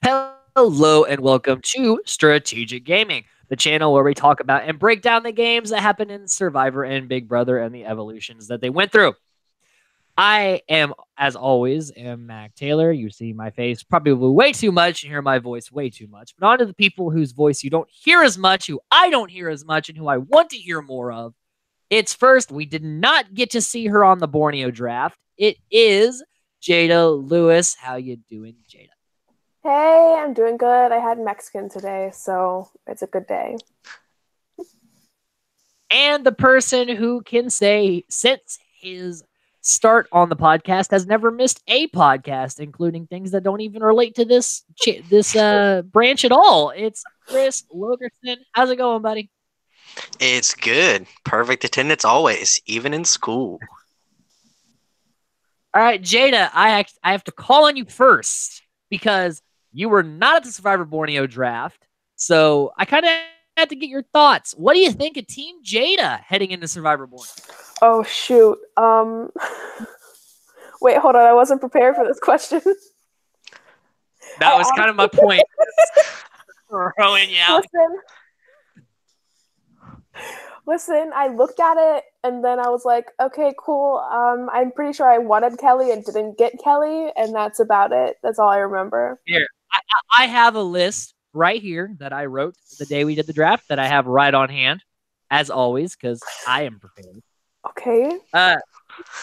Hello and welcome to Strategic Gaming, the channel where we talk about and break down the games that happen in Survivor and Big Brother and the evolutions that they went through. I am, as always, am Mac Taylor. You see my face probably way too much and hear my voice way too much. But on to the people whose voice you don't hear as much, who I don't hear as much, and who I want to hear more of. It's first, we did not get to see her on the Borneo draft. It is Jada Lewis. How you doing, Jada? Hey, I'm doing good. I had Mexican today, so it's a good day. And the person who can say, since his start on the podcast, has never missed a podcast, including things that don't even relate to this branch at all. It's Chris Logerson. How's it going, buddy? It's good. Perfect attendance always, even in school. All right, Jada, I have to call on you first because you were not at the Survivor Borneo draft. So I kind of had to get your thoughts. What do you think of Team Jada heading into Survivor Borneo? Oh, shoot. Wait, hold on. I wasn't prepared for this question. That was kind of my point. Throwing you out. Listen, I looked at it and then I was like, okay, cool. I'm pretty sure I wanted Kelly and didn't get Kelly, and that's about it. That's all I remember. Here, I have a list right here that I wrote the day we did the draft that I have right on hand, as always, because I am prepared. Okay.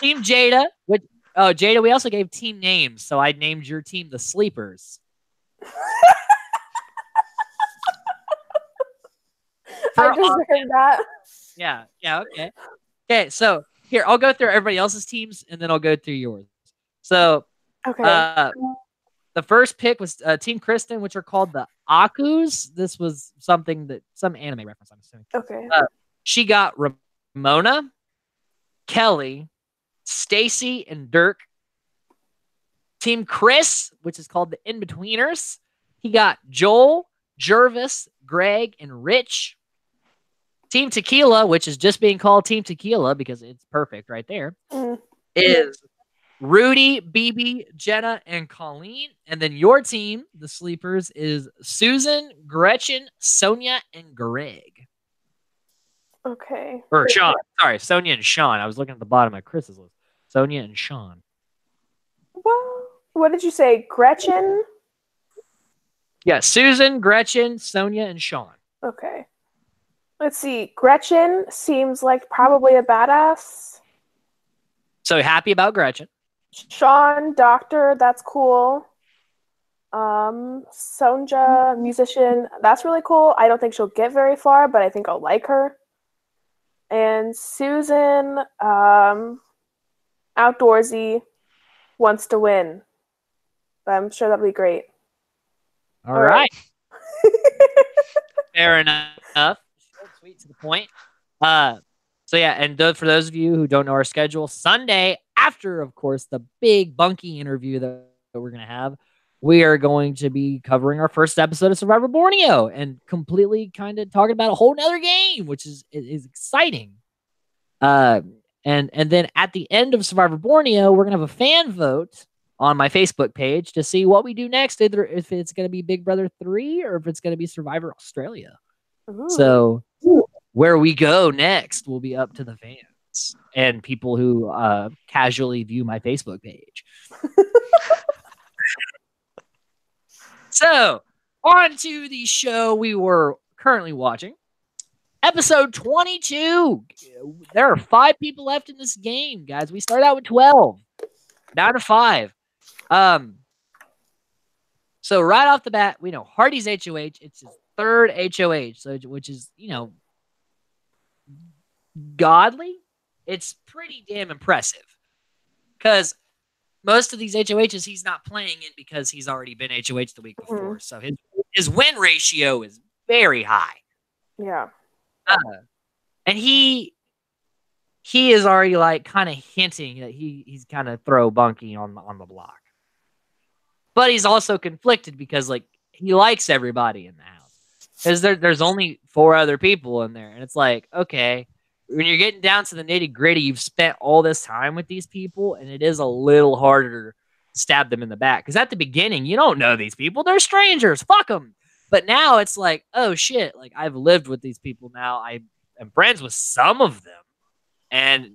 Team Jada. Jada, we also gave team names, so I named your team the Sleepers. I just heard that. Yeah, okay. Okay, so here, I'll go through everybody else's teams, and then I'll go through yours. So, okay. The first pick was Team Kristen, which are called the Akus. This was some anime reference, I'm assuming. Okay. She got Ramona, Kelly, Stacy, and Dirk. Team Chris, which is called the In-Betweeners. He got Joel, Jervis, Greg, and Rich. Team Tequila, which is just being called Team Tequila because it's perfect right there, is Rudy, BB, Jenna, and Colleen. And then your team, the Sleepers, is Susan, Gretchen, Sonia, and Greg. Okay. Or Sean. Sorry, Sonia and Sean. I was looking at the bottom of Chris's list. Sonia and Sean. Well, what did you say? Gretchen? Yeah, Susan, Gretchen, Sonia, and Sean. Okay. Let's see. Gretchen seems like probably a badass. So happy about Gretchen. Sean, doctor, that's cool. Sonja, musician, that's really cool. I don't think she'll get very far, but I think I'll like her. And Susan, outdoorsy, wants to win. I'm sure that'll be great. All right. Fair enough. Short, sweet, to the point. So yeah, and for those of you who don't know our schedule, Sunday, after, of course, the big Bunky interview that we're going to have, we are going to be covering our first episode of Survivor Borneo and completely kind of talking about a whole nother game, which is exciting. And then at the end of Survivor Borneo, we're going to have a fan vote on my Facebook page to see what we do next, either if it's going to be Big Brother 3 or if it's going to be Survivor Australia. Ooh. So where we go next will be up to the fans and people who casually view my Facebook page. So, on to the show we were currently watching. Episode 22. There are 5 people left in this game, guys. We started out with 12. Down to 5. So right off the bat, we know Hardy's HOH. It's his 3rd HOH, so which is, godly. It's pretty damn impressive. Because most of these HOHs he's not playing in because he's already been HOH the week before. So his win ratio is very high. Yeah. And he is already like kind of hinting that he's kind of throw Bunky on the block. But he's also conflicted because like he likes everybody in the house. Because there's only 4 other people in there. And it's like, okay, when you're getting down to the nitty gritty, you've spent all this time with these people, and it is a little harder stab them in the back. Because at the beginning, you don't know these people. They're strangers. Fuck them. But now it's like, oh, shit. Like, I've lived with these people now. I am friends with some of them. And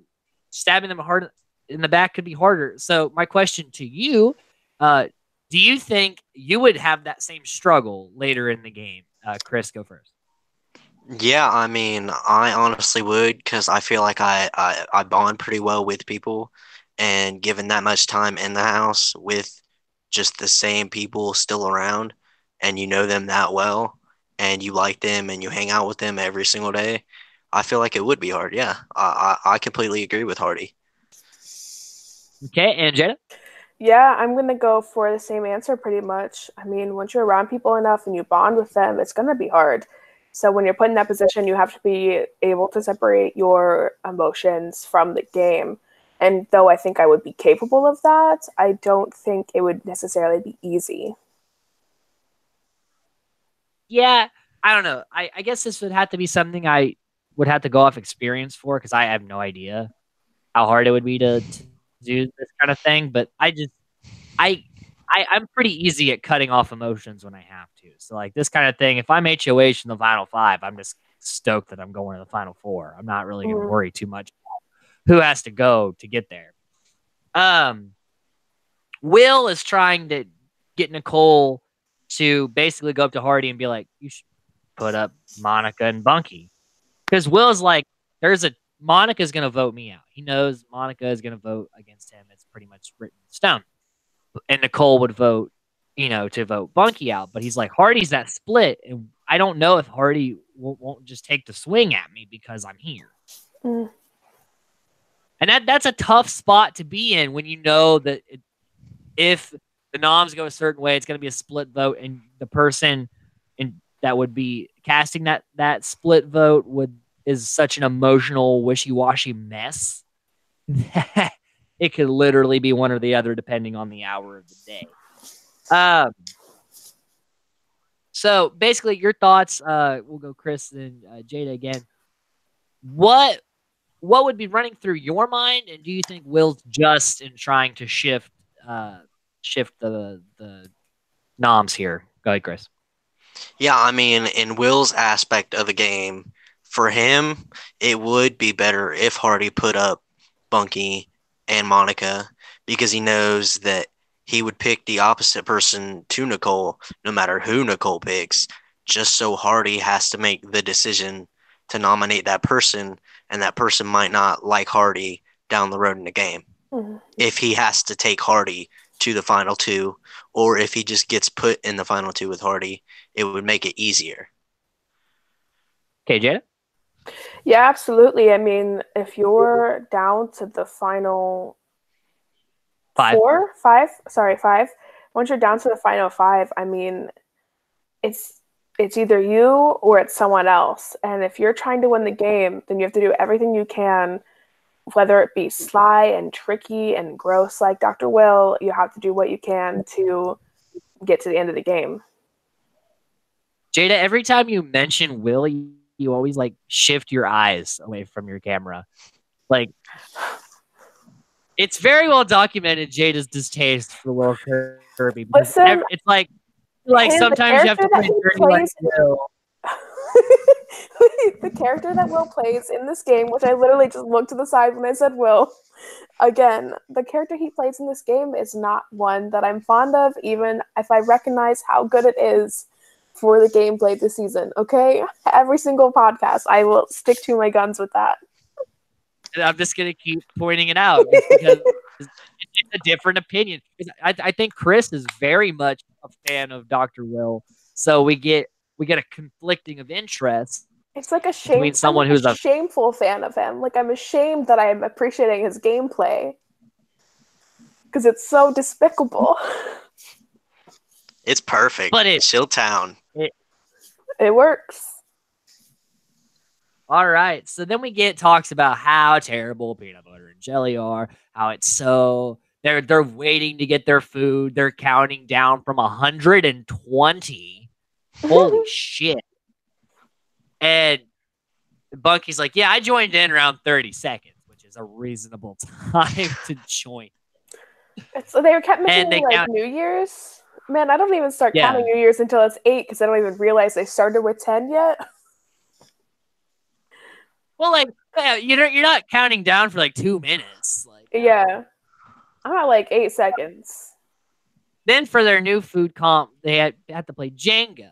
stabbing them hard in the back could be harder. So my question to you, do you think you would have that same struggle later in the game? Chris, go first. Yeah, I mean, I honestly would because I feel like I bond pretty well with people, and given that much time in the house with just the same people still around, and you know them that well, and you like them, and you hang out with them every single day, I feel like it would be hard. Yeah, I completely agree with Hardy. Okay, and Jada? Yeah, I'm going to go for the same answer pretty much. I mean, once you're around people enough and you bond with them, it's going to be hard. So when you're put in that position, you have to be able to separate your emotions from the game. And though I think I would be capable of that, I don't think it would necessarily be easy. Yeah, I don't know. I guess this would have to be something I would have to go off experience for because I have no idea how hard it would be to do this kind of thing. But I I'm pretty easy at cutting off emotions when I have to. So like this kind of thing, if I'm HOH in the final five, I'm just stoked that I'm going to the final four. I'm not really going to worry too much about who has to go to get there. Will is trying to get Nicole to basically go up to Hardy and be like, you should put up Monica and Bunky. Because Will's like, Monica's going to vote me out. He knows Monica is going to vote against him. It's pretty much written in stone. And Nicole would vote, to vote Bunky out. But he's like, Hardy's that split. And I don't know if Hardy won't just take the swing at me because I'm here. Mm. And that's a tough spot to be in when you know that if the noms go a certain way, it's going to be a split vote. And the person that would be casting that split vote is such an emotional, wishy-washy mess that it could literally be one or the other depending on the hour of the day. So basically, your thoughts. We'll go Chris and Jada again. What would be running through your mind, and do you think Will's just in trying to shift the noms here? Go ahead, Chris. Yeah, I mean, in Will's aspect of the game, for him, it would be better if Hardy put up Bunky and Monica because he knows that he would pick the opposite person to Nicole no matter who Nicole picks, just so Hardy has to make the decision to nominate that person, and that person might not like Hardy down the road in the game. Mm-hmm. If he has to take Hardy to the final two, or if he just gets put in the final two with Hardy, it would make it easier. Okay, Jada? Yeah, absolutely. I mean, if you're down to the final five. Once you're down to the final five, I mean, it's either you or it's someone else. And if you're trying to win the game, then you have to do everything you can, whether it be sly and tricky and gross like Dr. Will. You have to do what you can to get to the end of the game. Jada, every time you mention Will, you always like shift your eyes away from your camera. Like, it's very well documented Jada's distaste for Will Kirby. Listen, it's like sometimes you have to play dirty like Will. The character that Will plays in this game, which I literally just looked to the side when I said Will, again, the character he plays in this game is not one that I'm fond of, even if I recognize how good it is for the gameplay this season, okay? Every single podcast, I will stick to my guns with that. And I'm just going to keep pointing it out because it's a different opinion. I think Chris is very much a fan of Dr. Will, so we get a conflicting of interest. It's like a shame between someone who's a shameful fan of him. Like, I'm ashamed that I'm appreciating his gameplay because it's so despicable. It's perfect. But it's Chilltown. It works. All right. So then we talks about how terrible peanut butter and jelly are, how it's so they're waiting to get their food. They're counting down from 120. Holy shit. And Bunky's like, yeah, I joined in around 30 seconds, which is a reasonable time to join. They kept And mentioning they like New Year's. Man, I don't even start counting Yeah. New Year's until it's 8 because I don't even realize they started with 10 yet. Well, like you're not counting down for like 2 minutes. Like Yeah, I'm at like 8 seconds. then for their new food comp, they had to play Jenga,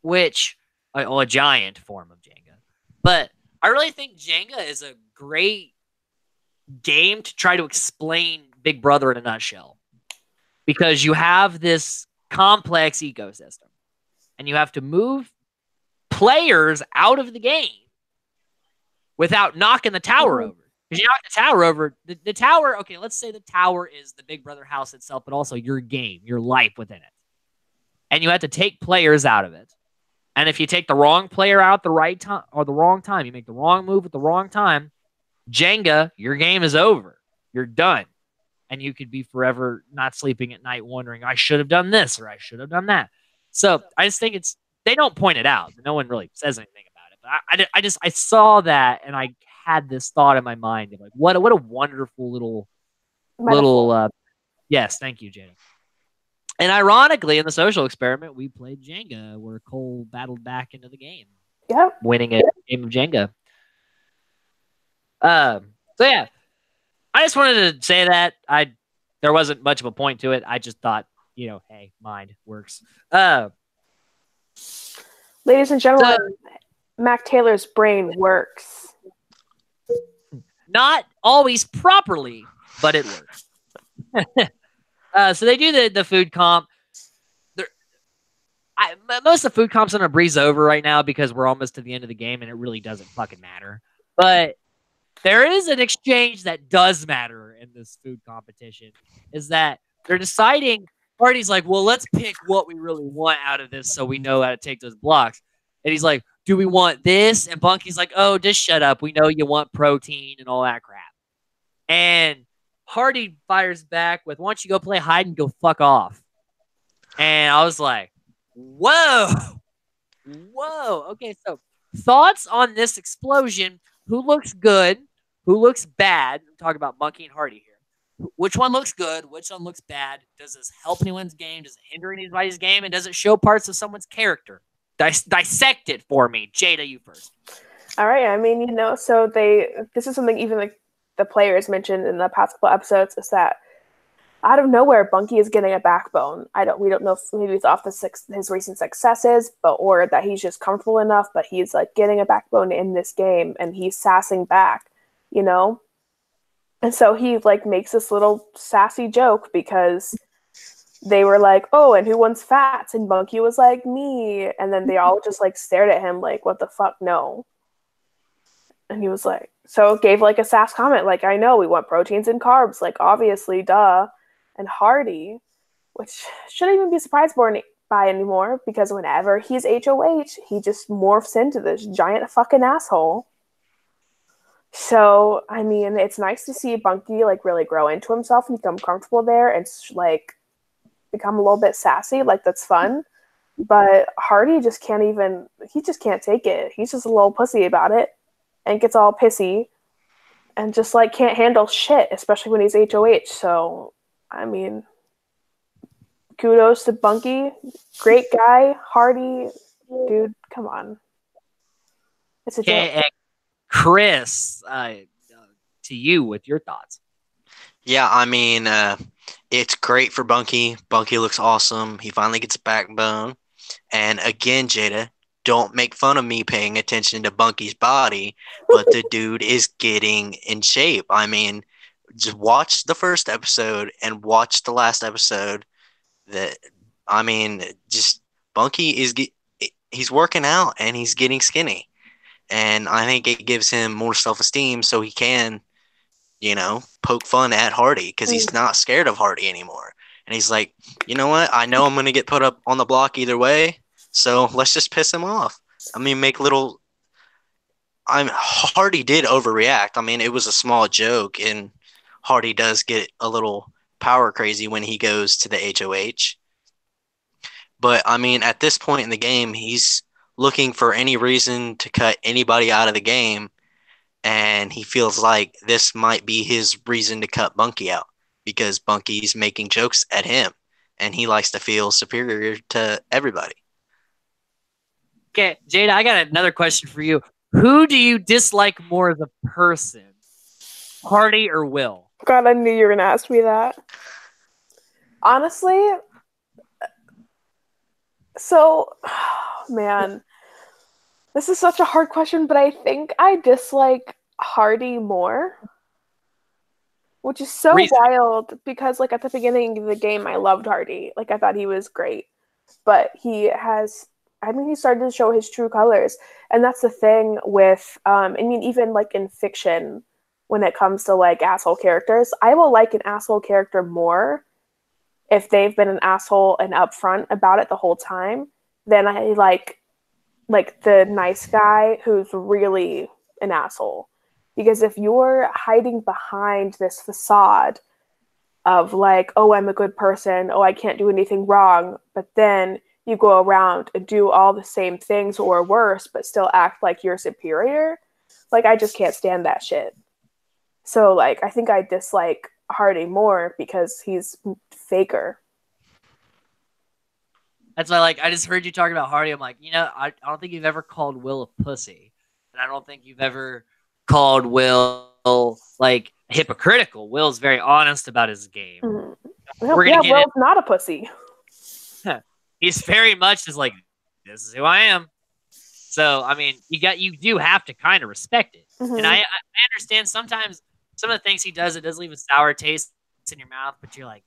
which a giant form of Jenga. But I really think Jenga is a great game to try to explain Big Brother in a nutshell, because you have this complex ecosystem and you have to move players out of the game without knocking the tower over. Because you knock the tower over, the tower, okay, let's say the tower is the Big Brother house itself, but also your game, your life within it. And you have to take players out of it. And if you take the wrong player out the right time or the wrong time, you make the wrong move at the wrong time, Jenga, your game is over. You're done. And you could be forever not sleeping at night wondering, I should have done this or I should have done that. So I just think they don't point it out. No one really says anything about it. But I saw that and I had this thought in my mind of like, what a wonderful little, yes, thank you, Jada. And ironically, in the social experiment, we played Jenga where Cole battled back into the game. Yep. Winning a game of Jenga. So yeah, I just wanted to say that there wasn't much of a point to it. I just thought, hey, mind works. Ladies and gentlemen, Mac Taylor's brain works. Not always properly, but it works. So they do the food comp. Most of the food comps I'm going to breeze over right now because we're almost to the end of the game and it really doesn't fucking matter. But there is an exchange that does matter in this food competition, is that they're deciding, Party's like, well, let's pick what we really want out of this so we know how to take those blocks. And he's like, do we want this? And Bunky's like, oh, just shut up. We know you want protein and all that crap. And Hardy fires back with, why don't you go play hide and go fuck off? And I was like, whoa. Okay, so thoughts on this explosion? Who looks good? Who looks bad? I'm talking about Monkey and Hardy here. Which one looks good? Which one looks bad? Does this help anyone's game? Does it hinder anybody's game? And does it show parts of someone's character? Dissect it for me. Jada, you first. All right. I mean, so this is something even like the players mentioned in the past couple episodes, is that out of nowhere, Bunky is getting a backbone. We don't know if maybe it's off his recent successes, or that he's just comfortable enough, but he's like getting a backbone in this game and he's sassing back, And so he like makes this little sassy joke because they were like, oh, and who wants fats? And Bunky was like, me. And then they all just like stared at him like, what the fuck? No. And he was like, so gave like a sass comment, like, I know we want proteins and carbs, like obviously, duh. And Hardy, which shouldn't even be surprised by anymore, because whenever he's HOH, he just morphs into this giant fucking asshole. So, I mean, it's nice to see Bunky like really grow into himself and become comfortable there and like become a little bit sassy. Like, that's fun. But Hardy just can't take it. He's just a little pussy about it and gets all pissy and just like can't handle shit, especially when he's HOH. So, I mean, kudos to Bunky. Great guy. Hardy, dude, come on. It's a joke. Chris, to you with your thoughts. Yeah, I mean, it's great for Bunky. Bunky looks awesome. He finally gets a backbone. And again, Jada, don't make fun of me paying attention to Bunky's body, but the dude is getting in shape. I mean, just watch the first episode and watch the last episode. Bunky he's working out and he's getting skinny. And I think it gives him more self-esteem so he can, poke fun at Hardy because he's not scared of Hardy anymore. And he's like, you know what? I know I'm going to get put up on the block either way, so let's just piss him off. I mean, Hardy did overreact. I mean, it was a small joke, and Hardy does get a little power crazy when he goes to the HOH. But, I mean, at this point in the game, he's looking for any reason to cut anybody out of the game, and he feels like this might be his reason to cut Bunky out. because Bunky's making jokes at him, and he likes to feel superior to everybody. Okay, Jada, I got another question for you. Who do you dislike more as a person, Hardy or Will? God, I knew you were gonna ask me that. Honestly, so man, this is such a hard question, but I think I dislike Hardy more, which is so wild because like at the beginning of the game, I loved Hardy. Like I thought he was great, but he started to show his true colors, and that's the thing with I mean even like in fiction, when it comes to like asshole characters, I will like an asshole character more if they've been an asshole and upfront about it the whole time than I like the nice guy who's really an asshole. Because if you're hiding behind this facade of like, oh, I'm a good person, oh, I can't do anything wrong, but then you go around and do all the same things or worse, but still act like you're superior, like I just can't stand that shit. So like I think I dislike Hardy more because he's faker. That's why, like, I just heard you talking about Hardy. I'm like, I don't think you've ever called Will a pussy, and I don't think you've ever called Will like hypocritical. Will's very honest about his game. Mm-hmm. We're gonna get Will's not a pussy. He's very much just like, this is who I am. So I mean, you do have to kind of respect it, and I understand sometimes some of the things he does, it does leave a sour taste in your mouth, but you're like,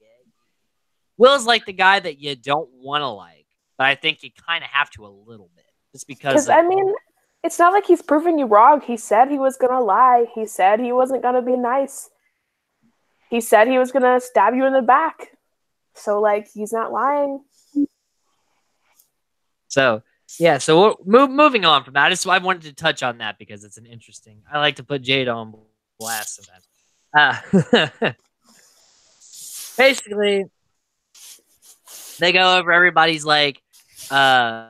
Will's like the guy that you don't want to like, but I think you kind of have to a little bit, just because. I mean, it's not like he's proving you wrong. He said he was gonna lie. He said he wasn't gonna be nice. He said he was gonna stab you in the back. So like, he's not lying. So yeah, so moving on from that, I wanted to touch on that because it's an interesting. I like to put Jada on blast sometimes. Basically, they go over everybody's like the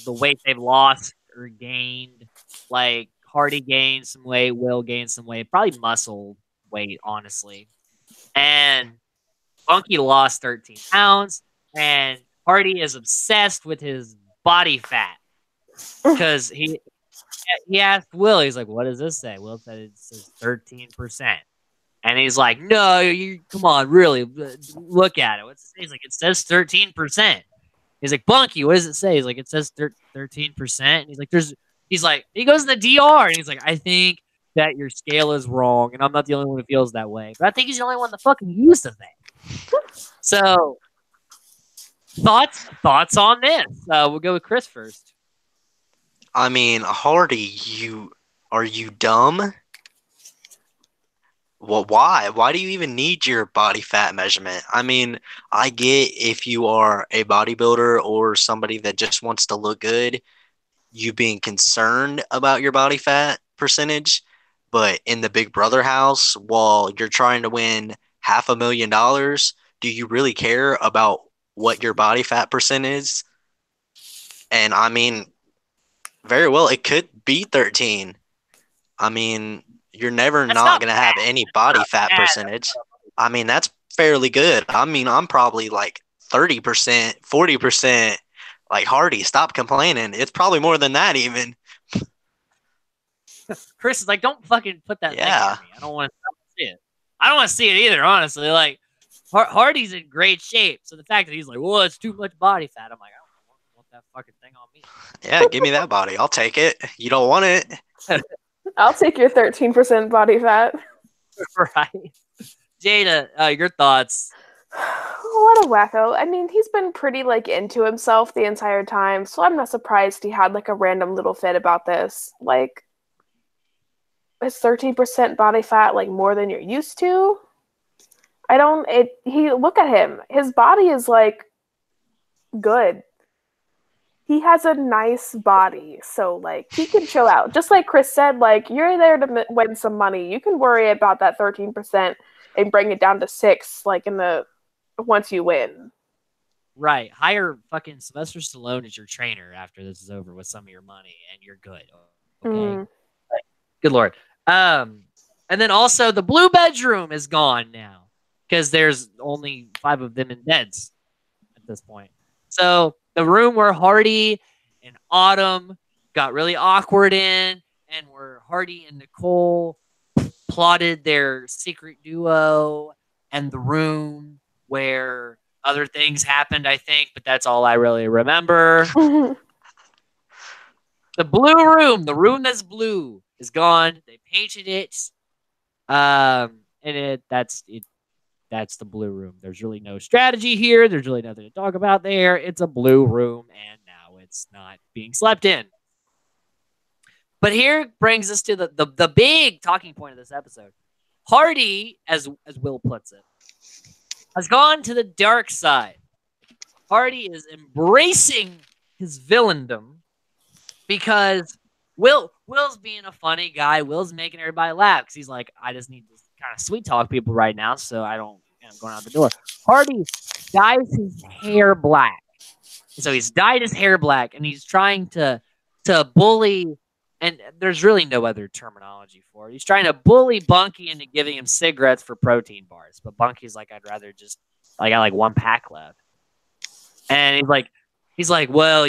weight they've lost or gained. Like Hardy gained some weight, Will gained some weight, probably muscle weight, honestly. And Bunky lost 13 pounds, and Hardy is obsessed with his body fat because he asked Will, he's like, "What does this say?" Will said it says 13%. And he's like, no, come on, really, look at it. What's it say? He's like, it says 13%. He's like, Bunky, what does it say? He's like, it says 13%. And he's like, he goes to the DR, and he's like, I think that your scale is wrong, and I'm not the only one who feels that way. But I think he's the only one that fucking used the thing. So, thoughts on this? We'll go with Chris first. I mean, Hardy, are you dumb? Well, why? Why do you even need your body fat measurement? I mean, I get if you are a bodybuilder or somebody that just wants to look good, you being concerned about your body fat percentage. But in the Big Brother house, while you're trying to win $500,000, do you really care about what your body fat percent is? And I mean, very well, it could be 13. I mean, you're never not going to have any body fat percentage. I mean, that's fairly good. I mean, I'm probably like 30%, 40%. Like, Hardy, stop complaining. It's probably more than that even. Chris is like, don't fucking put that thing on me. I don't want to see it. I don't want to see it either, honestly. Like, Hardy's in great shape. So the fact that he's like, well, it's too much body fat. I'm like, I don't want that fucking thing on me. Yeah, give me that body. I'll take it. You don't want it. I'll take your 13% body fat. Right. Jada, your thoughts? What a wacko. I mean, he's been pretty, like, into himself the entire time, so I'm not surprised he had, like, a random little fit about this. Like, is 13% body fat, like, more than you're used to? Look at him. His body is, like, good. He has a nice body, so, like, he can chill out. Just like Chris said, like, you're there to win some money. You can worry about that 13% and bring it down to 6%, like, once you win. Right. Hire fucking Sylvester Stallone as your trainer after this is over with some of your money, and you're good. Okay? Good Lord. And then also, the blue bedroom is gone now. because there's only 5 of them in beds at this point. So the room where Hardy and Autumn got really awkward in, and where Hardy and Nicole plotted their secret duo, and the room where other things happened, I think, but that's all I really remember. The blue room, the room that's blue, is gone. They painted it. And that's the blue room. There's really no strategy here. There's really nothing to talk about there. It's a blue room, and now it's not being slept in. But here brings us to the big talking point of this episode. Hardy, as Will puts it, has gone to the dark side. Hardy is embracing his villaindom because Will's being a funny guy. Will's making everybody laugh because he's like, I just need to kind of sweet talk people right now, so I don't end up going out the door. Hardy dyes his hair black. So he's dyed his hair black, and he's trying to bully, and there's really no other terminology for it. He's trying to bully Bunky into giving him cigarettes for protein bars, but Bunky's like, I'd rather just, I got like 1 pack left. And he's like, well,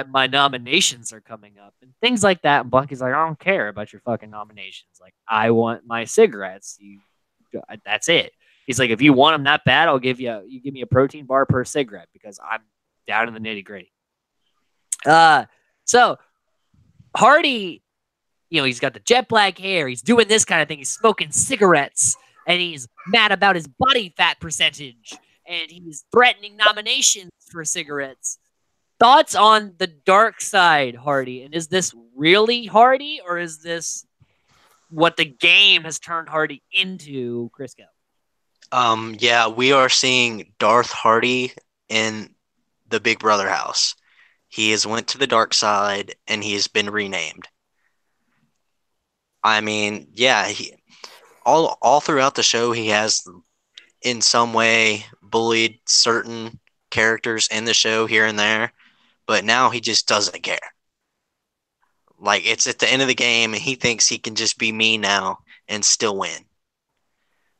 my nominations are coming up and things like that. And Bunky's like, I don't care about your fucking nominations. Like, I want my cigarettes. That's it. He's like, if you want them that bad, I'll give you give me a protein bar per cigarette because I'm down in the nitty gritty. So Hardy, he's got the jet black hair. He's doing this kind of thing. He's smoking cigarettes, and he's mad about his body fat percentage, and he's threatening nominations for cigarettes. Thoughts on the dark side, Hardy? And is this really Hardy, or is this what the game has turned Hardy into, Crisco? Yeah, we are seeing Darth Hardy in the Big Brother house. He has went to the dark side, and he has been renamed. I mean, yeah, all throughout the show, he has in some way bullied certain characters in the show here and there, but now he just doesn't care. Like, it's at the end of the game, and he thinks he can just be me now and still win.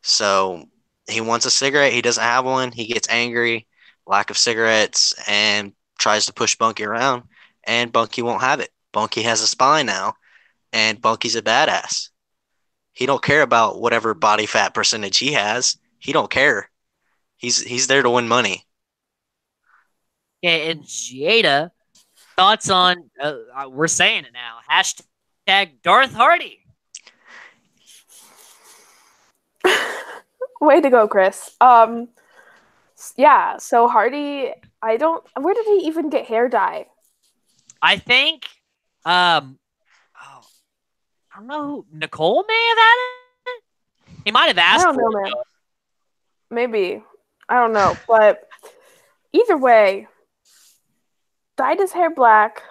So he wants a cigarette. He doesn't have one. He gets angry, lack of cigarettes, and tries to push Bunky around, and Bunky won't have it. Bunky has a spine now, and Bunky's a badass. He don't care about whatever body fat percentage he has. He don't care. He's there to win money. Yeah, and Jada, thoughts on, we're saying it now, hashtag Darth Hardy. Way to go, Chris. Yeah, so Hardy, where did he even get hair dye? I think, I don't know, Nicole may have had it? He might have asked I don't know, man. Maybe. I don't know, but either way, dyed his hair black.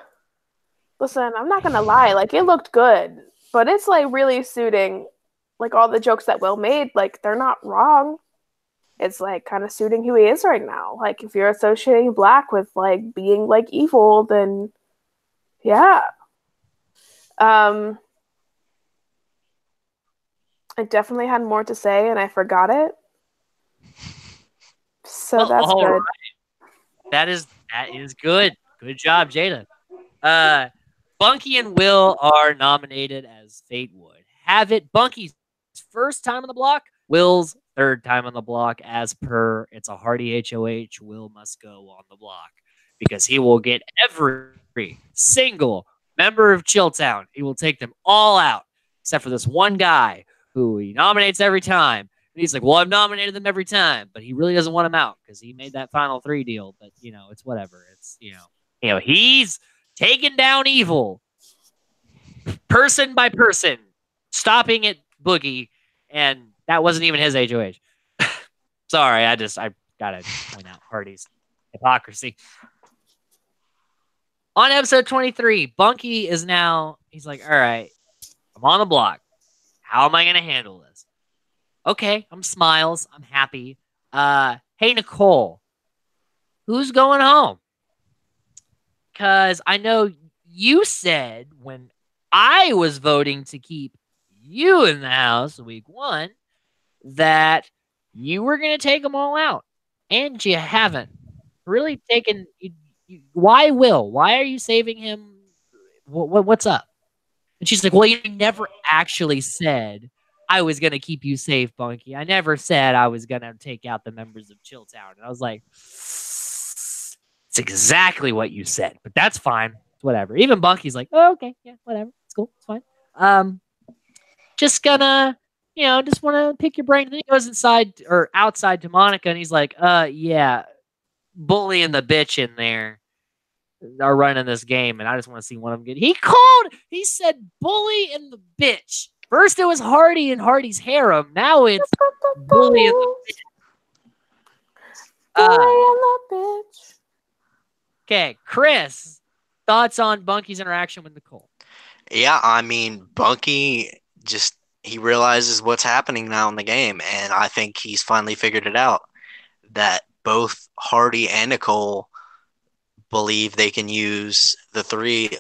Listen, I'm not gonna lie, like, it looked good, but it's like really suiting, like, all the jokes that Will made. Like, they're not wrong. It's like kind of suiting who he is right now. Like, if you're associating black with like being like evil, then yeah. I definitely had more to say and I forgot it. So that's good. Right. That is good. Good job, Jada. Bunky and Will are nominated as fate would have it. Bunky's first time on the block, Will's third time on the block. As per, it's a Hardy HOH. Will must go on the block because he will get every single member of Chilltown. He will take them all out except for this one guy who he nominates every time. And he's like, well, I've nominated them every time, but he really doesn't want them out because he made that final 3 deal. But, it's whatever. It's, he's taking down evil person by person, stopping at Boogie, and that wasn't even his HOH. Sorry, I gotta point out Hardy's hypocrisy. On episode 23, Bunky is now, he's like, all right, I'm on the block. How am I gonna handle this? Okay, I'm smiles. I'm happy. Hey, Nicole, who's going home? Because I know you said when I was voting to keep you in the house week 1 that you were going to take them all out, and you haven't really taken. Why, Will? Why are you saving him? What's up? And she's like, well, you never actually said I was going to keep you safe, Bunky. I never said I was going to take out the members of Chilltown. And I was like, it's exactly what you said, but that's fine. Whatever. Even Bunky's like, oh, okay. Yeah, whatever. It's cool. It's fine. Just gonna, just want to pick your brain. And then he goes inside or outside to Monica and he's like, yeah, Bully and the bitch in there are running this game, and I just want to see one of them get. He said Bully and the bitch. First it was Hardy and Hardy's harem. Now it's Bully and the bitch. Bully and the bitch. Okay, Chris, thoughts on Bunky's interaction with Nicole? Yeah, I mean, Bunky he realizes what's happening now in the game, and I think he's finally figured it out that both Hardy and Nicole believe they can use the three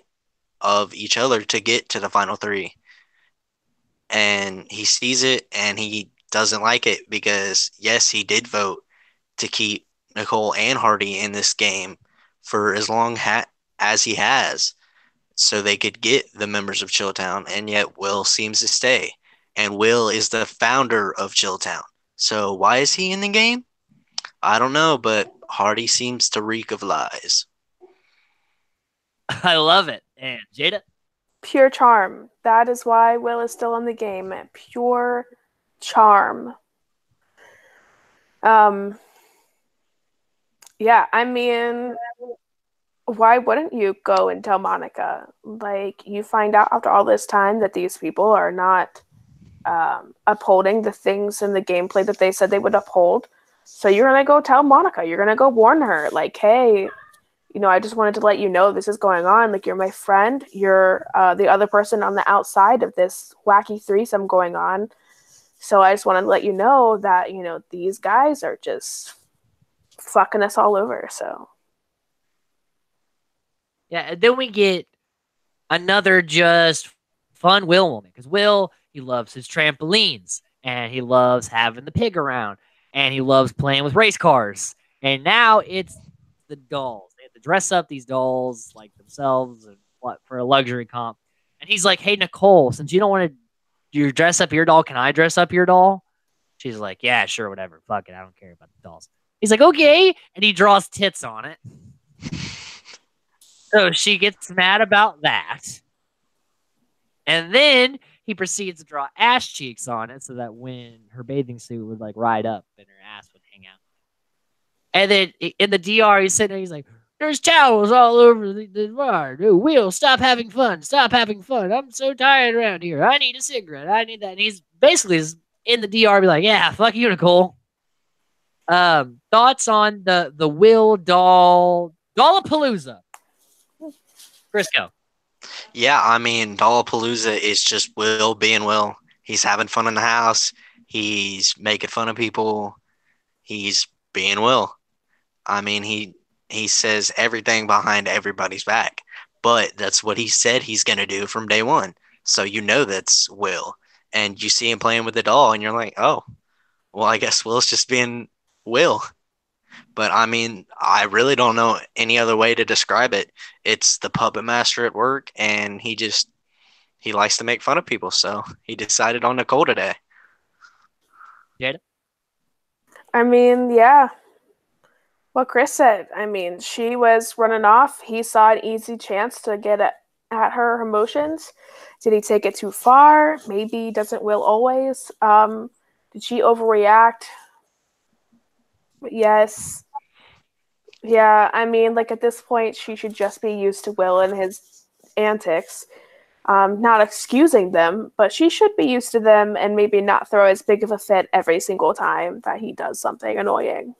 of each other to get to the final three. And he sees it and he doesn't like it because, yes, he did vote to keep Nicole and Hardy in this game for as long as he has so they could get the members of Chilltown, and yet Will seems to stay. And Will is the founder of Chilltown. So why is he in the game? I don't know, but Hardy seems to reek of lies. I love it. And Jada? Pure charm. That is why Will is still in the game. Pure charm. Yeah, I mean, why wouldn't you go and tell Monica? Like, you find out after all this time that these people are not upholding the things in the gameplay that they said they would uphold. So you're going to go tell Monica. You're going to go warn her. Like, hey, I just wanted to let you know this is going on. Like, you're my friend. You're the other person on the outside of this wacky threesome going on. So I just wanted to let you know that, these guys are just fucking us all over. So. Yeah, and then we get another just fun Will moment. Because Will, he loves his trampolines. And he loves having the pig around. And he loves playing with race cars. And now it's the dolls. They have to dress up these dolls like themselves and for a luxury comp. And he's like, hey, Nicole, since you don't want to dress up your doll, can I dress up your doll? She's like, yeah, sure, whatever. Fuck it. I don't care about the dolls. He's like, okay. And he draws tits on it. So she gets mad about that. And then he proceeds to draw ass cheeks on it so that when her bathing suit would like ride up and her ass would hang out. And then in the DR, he's sitting there, he's like, there's towels all over the bar. Dude, Will, stop having fun. Stop having fun. I'm so tired around here. I need a cigarette. I need that. And he's basically in the DR be like, yeah, fuck you, Nicole. Thoughts on the Will Dollapalooza? Crisco. Yeah, I mean, Dollapalooza is just Will being Will. He's having fun in the house. He's making fun of people. He's being Will. I mean, he says everything behind everybody's back, but that's what he said he's going to do from day one. So that's Will. And you see him playing with the doll, and you're like, oh, well, I guess Will's just being Will. But I mean, I really don't know any other way to describe it. It's the puppet master at work, and he likes to make fun of people. So he decided on Nicole today. Jada? I mean, yeah. What Chris said. I mean, she was running off. He saw an easy chance to get at her emotions. Did he take it too far? Maybe. Doesn't Will always? Did she overreact? Yes. Yeah, I mean, like at this point, she should just be used to Will and his antics. Not excusing them, but she should be used to them and maybe not throw as big of a fit every single time that he does something annoying.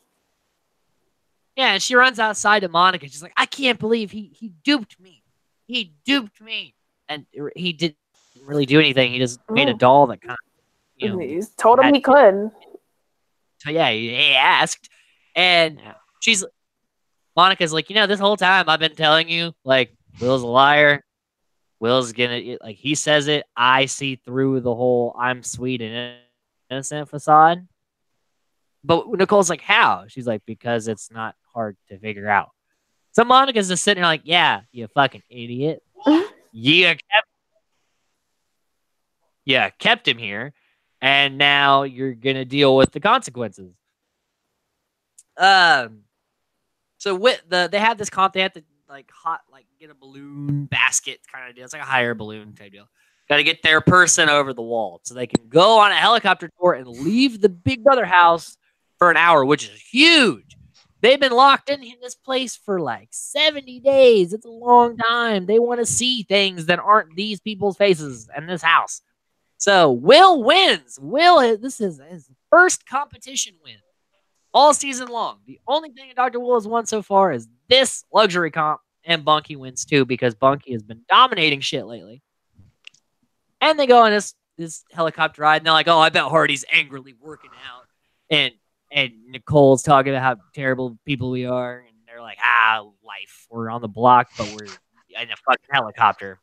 Yeah, and she runs outside to Monica. She's like, I can't believe he duped me. He duped me. And he didn't really do anything. He just made a doll that kind of, He told him he could. So yeah, he asked. And Monica's like, this whole time I've been telling you, like, Will's a liar. Will's gonna, like, he says it. I see through the whole I'm sweet and innocent facade. But Nicole's like, how? She's like, because it's not hard to figure out. So Monica's just sitting there like, yeah, you fucking idiot. You kept him here, and now you're gonna deal with the consequences. So they have this comp. They have to get a balloon basket kind of deal. It's like a higher balloon type deal. Got to get their person over the wall so they can go on a helicopter tour and leave the Big Brother house for an hour, which is huge. They've been locked in this place for like 70 days. It's a long time. They want to see things that aren't these people's faces in this house. So Will wins. This is his first competition win all season long. The only thing Dr. Will has won so far is this luxury comp, and Bunky wins too because Bunky has been dominating shit lately. And they go on this helicopter ride, and they're like, "Oh, I bet Hardy's angrily working out," and Nicole's talking about how terrible people we are, and they're like, life. We're on the block, but we're in a fucking helicopter.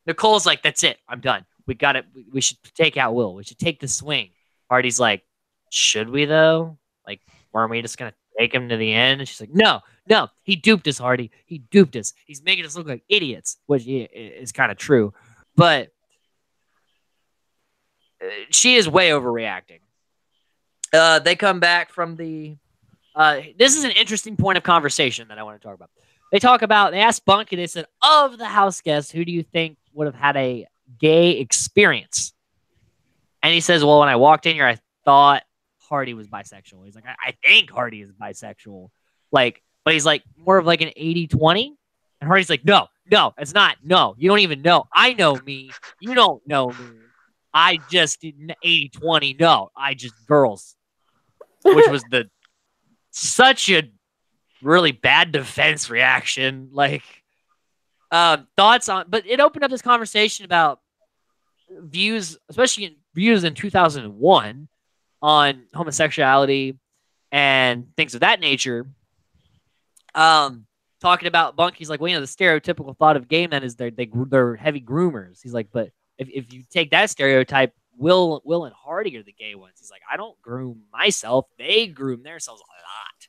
Nicole's like, that's it. I'm done. We got it. We should take out Will. We should take the swing. Hardy's like, should we though? Like, weren't we just gonna take him to the end? And she's like, no. He duped us, Hardy. He duped us. He's making us look like idiots, which is kind of true. But she is way overreacting. They come back from the. This is an interesting point of conversation that I want to talk about. They asked Bunky, they said, of the house guests, who do you think would have had a gay experience? And he says, well, when I walked in here, I thought Hardy was bisexual. He's like, I think Hardy is bisexual. Like, but he's like more of like an 80-20. And Hardy's like, no, it's not. No, you don't even know. I know me. You don't know me. I just did 80-20. No, I just girls. Which was such a really bad defense reaction. Like, thoughts on, but it opened up this conversation about views, especially views in 2001 on homosexuality and things of that nature. Talking about Bunky's like, well, the stereotypical thought of gay men is they're heavy groomers. He's like, but if you take that stereotype, Will and Hardy are the gay ones. He's like, I don't groom myself. They groom themselves a lot.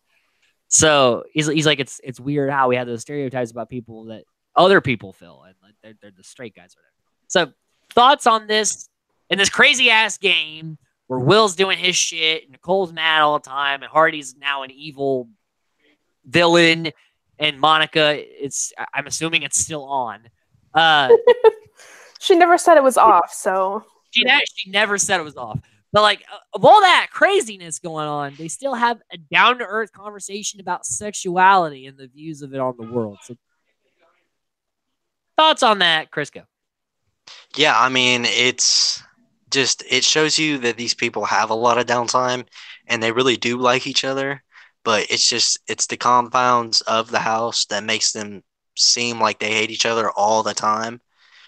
So he's like, it's weird how we have those stereotypes about people that other people feel, and like they're the straight guys or whatever. So thoughts on this in this crazy ass game where Will's doing his shit, and Nicole's mad all the time, and Hardy's now an evil villain, and Monica, I'm assuming it's still on. She never said it was off, so she never said it was off. But like, of all that craziness going on, they still have a down-to-earth conversation about sexuality and the views of it on the world. So, thoughts on that, Crisco? Yeah, I mean, it shows you that these people have a lot of downtime and they really do like each other. But it's the compounds of the house that makes them seem like they hate each other all the time.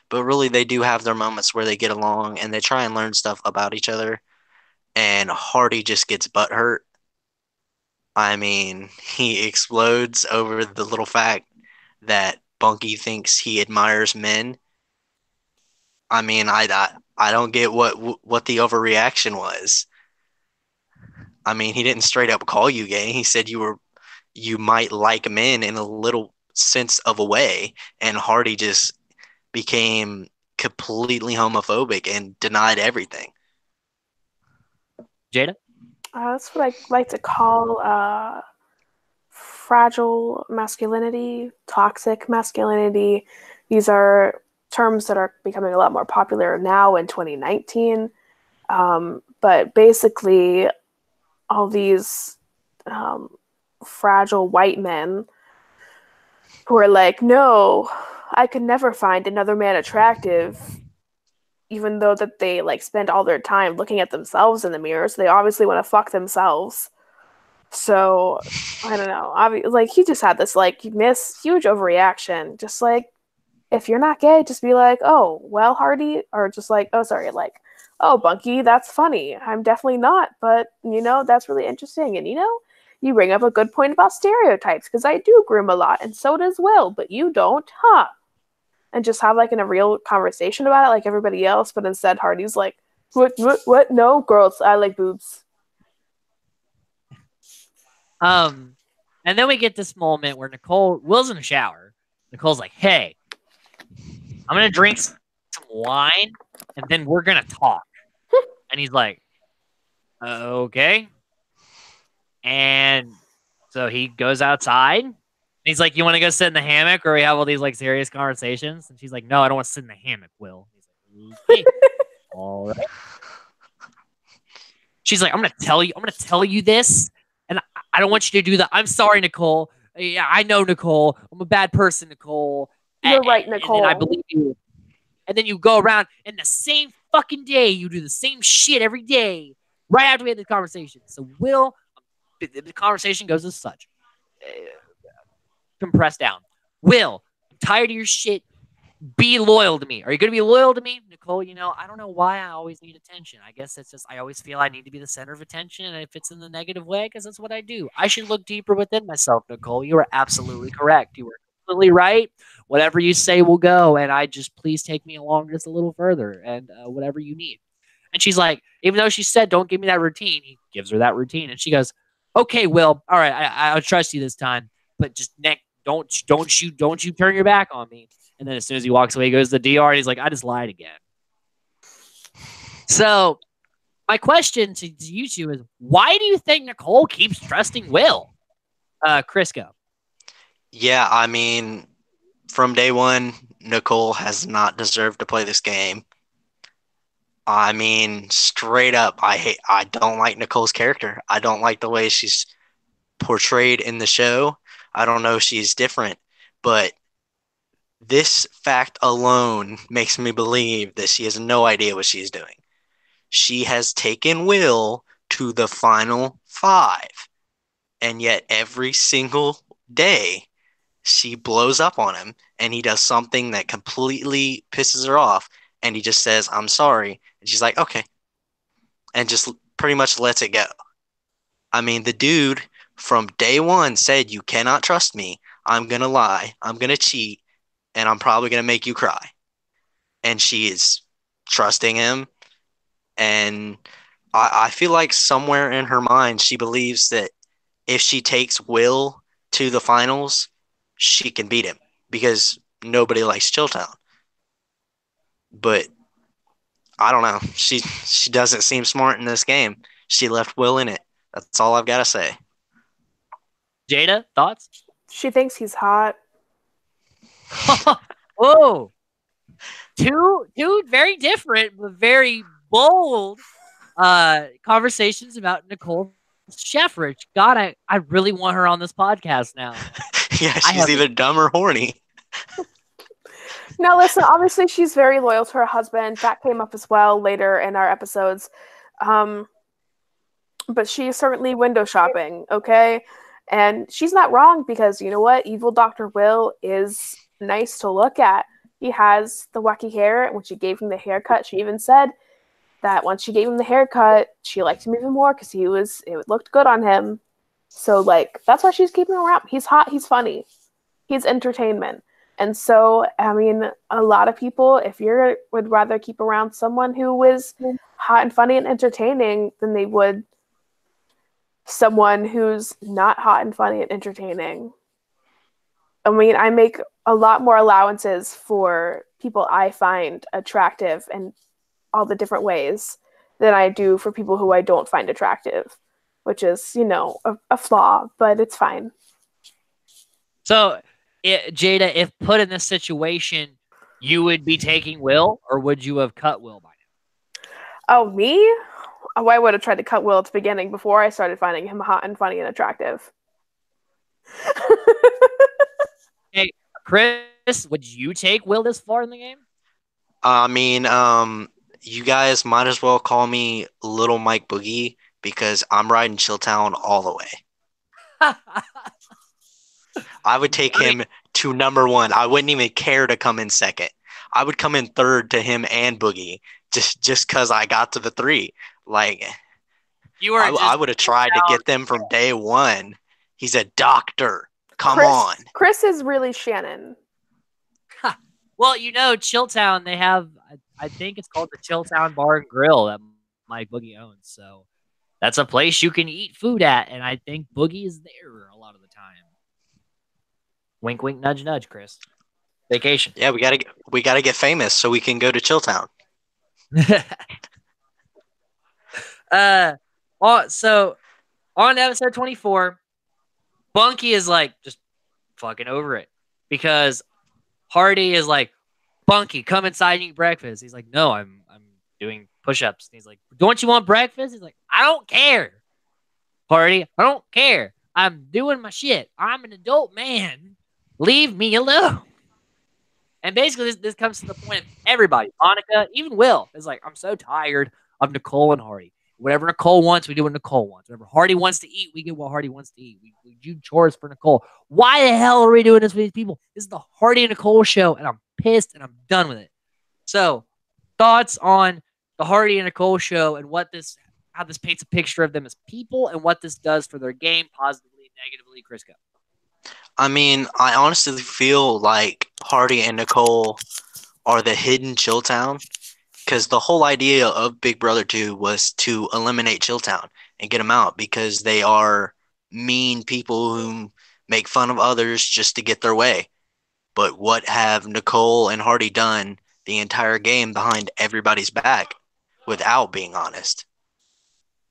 But really, they do have their moments where they get along and they try and learn stuff about each other. And Hardy just gets butthurt. I mean, he explodes over the little fact that Bunky thinks he admires men. I mean, I don't get what the overreaction was. I mean, he didn't straight up call you gay. He said you might like men in a little sense of a way, and Hardy just became completely homophobic and denied everything. Jada? That's what I like to call fragile masculinity, toxic masculinity. These are terms that are becoming a lot more popular now in 2019. But basically, all these fragile white men who are like, no, I could never find another man attractive, even though that they like spend all their time looking at themselves in the mirror, so they obviously want to fuck themselves. So I don't know. Like, he just had this like huge overreaction. Just like, if you're not gay, just be like, oh, well, Hardy, or just like, oh, sorry, like, oh, Bunky, that's funny. I'm definitely not, but that's really interesting. And you bring up a good point about stereotypes, because I do groom a lot, and so does Will, but you don't, huh? And just have like a real conversation about it like everybody else. But instead, Hardy's like, What? No, girls, I like boobs. And then we get this moment where Will's in the shower. Nicole's like, "Hey, I'm gonna drink some wine, and then we're gonna talk." And he's like, "Okay." And so he goes outside. And he's like, "You want to go sit in the hammock, or we have all these like serious conversations?" And she's like, "No, I don't want to sit in the hammock, Will." He's like, "Okay, all right." She's like, I'm gonna tell you this, and I don't want you to do that. I'm sorry, Nicole. Yeah, I know, Nicole. I'm a bad person, Nicole. You're right, Nicole. And then I believe you. And then you go around, and the same fucking day, you do the same shit every day, right after we had the conversation. So Will, the conversation goes as such. Compressed down. Will, I'm tired of your shit. Be loyal to me. Are you going to be loyal to me? Nicole, I don't know why I always need attention. I guess it's just I always feel I need to be the center of attention, and if it's in the negative way, because that's what I do. I should look deeper within myself, Nicole. You are absolutely correct. You were completely right. Whatever you say will go, and please take me along just a little further, and whatever you need. And she's like, even though she said, don't give me that routine, he gives her that routine, and she goes, okay, Will, all right, I'll trust you this time, but just don't you turn your back on me. And then as soon as he walks away, he goes to the DR, and he's like, I just lied again. So my question to you two is, why do you think Nicole keeps trusting Will? Crisco. Yeah, I mean, from day one, Nicole has not deserved to play this game. I mean, straight up, I don't like Nicole's character. I don't like the way she's portrayed in the show. I don't know if she's different, but this fact alone makes me believe that she has no idea what she's doing. She has taken Will to the final 5, and yet every single day she blows up on him, and he does something that completely pisses her off, and he just says, I'm sorry. And she's like, okay. And just pretty much lets it go. I mean, the dude from day one said, you cannot trust me. I'm going to lie. I'm going to cheat. And I'm probably going to make you cry. And she is trusting him. And I feel like somewhere in her mind, she believes that if she takes Will to the finals, she can beat him because nobody likes Chilltown. But I don't know. She doesn't seem smart in this game. She left Will in it. That's all I've got to say. Jada, thoughts? She thinks he's hot. Whoa. Two very different but very bold conversations about Nicole Sheffrich. God, I really want her on this podcast now. Yeah, she's either dumb or horny. Now, listen, obviously she's very loyal to her husband. That came up as well later in our episodes. But she's certainly window shopping, okay? And she's not wrong because, you know what? Evil Dr. Will is nice to look at. He has the wacky hair. When she gave him the haircut, she even said that once she gave him the haircut, she liked him even more because it looked good on him. So, like, that's why she's keeping him around. He's hot. He's funny. He's entertainment. And so, I mean, a lot of people, if you would rather keep around someone who was hot and funny and entertaining than they would someone who's not hot and funny and entertaining. I mean, I make a lot more allowances for people I find attractive in all the different ways than I do for people who I don't find attractive, which is, a flaw, but it's fine. So, Jada, if put in this situation, you would be taking Will, or would you have cut Will by now? Oh, me? Oh, I would have tried to cut Will at the beginning before I started finding him hot and funny and attractive. Hey, Chris, would you take Will this far in the game? I mean, you guys might as well call me Little Mike Boogie because I'm riding Chilltown all the way. I would take him to number 1. I wouldn't even care to come in second. I would come in third to him and Boogie just because I got to the 3. Like, I would have tried to get them from day one. He's a doctor. Come on. Chris is really Shannon. Well, Chilltown, they have I think it's called the Chilltown Bar and Grill that Mike Boogie owns. So that's a place you can eat food at, and I think Boogie is there a lot of the time. Wink, wink, nudge, nudge, Chris. Vacation. Yeah, we gotta get famous so we can go to Chilltown. So on episode 24, Bunky is like just fucking over it because Hardy is like, Bunky, come inside and eat breakfast. He's like, no, I'm doing push-ups. And he's like, don't you want breakfast? He's like, I don't care, Hardy. I don't care. I'm doing my shit. I'm an adult man. Leave me alone. And basically, this comes to the point of everybody. Monica, even Will, is like, I'm so tired of Nicole and Hardy. Whatever Nicole wants, we do what Nicole wants. Whatever Hardy wants to eat, we get what Hardy wants to eat. We do chores for Nicole. Why the hell are we doing this with these people? This is the Hardy and Nicole show, and I'm pissed, and I'm done with it. So, thoughts on the Hardy and Nicole show and how this paints a picture of them as people and what this does for their game, positively, negatively, Crisco. I mean, I honestly feel like Hardy and Nicole are the hidden Chilltown, because the whole idea of Big Brother 2 was to eliminate Chilltown and get them out, because they are mean people who make fun of others just to get their way. But what have Nicole and Hardy done the entire game behind everybody's back without being honest?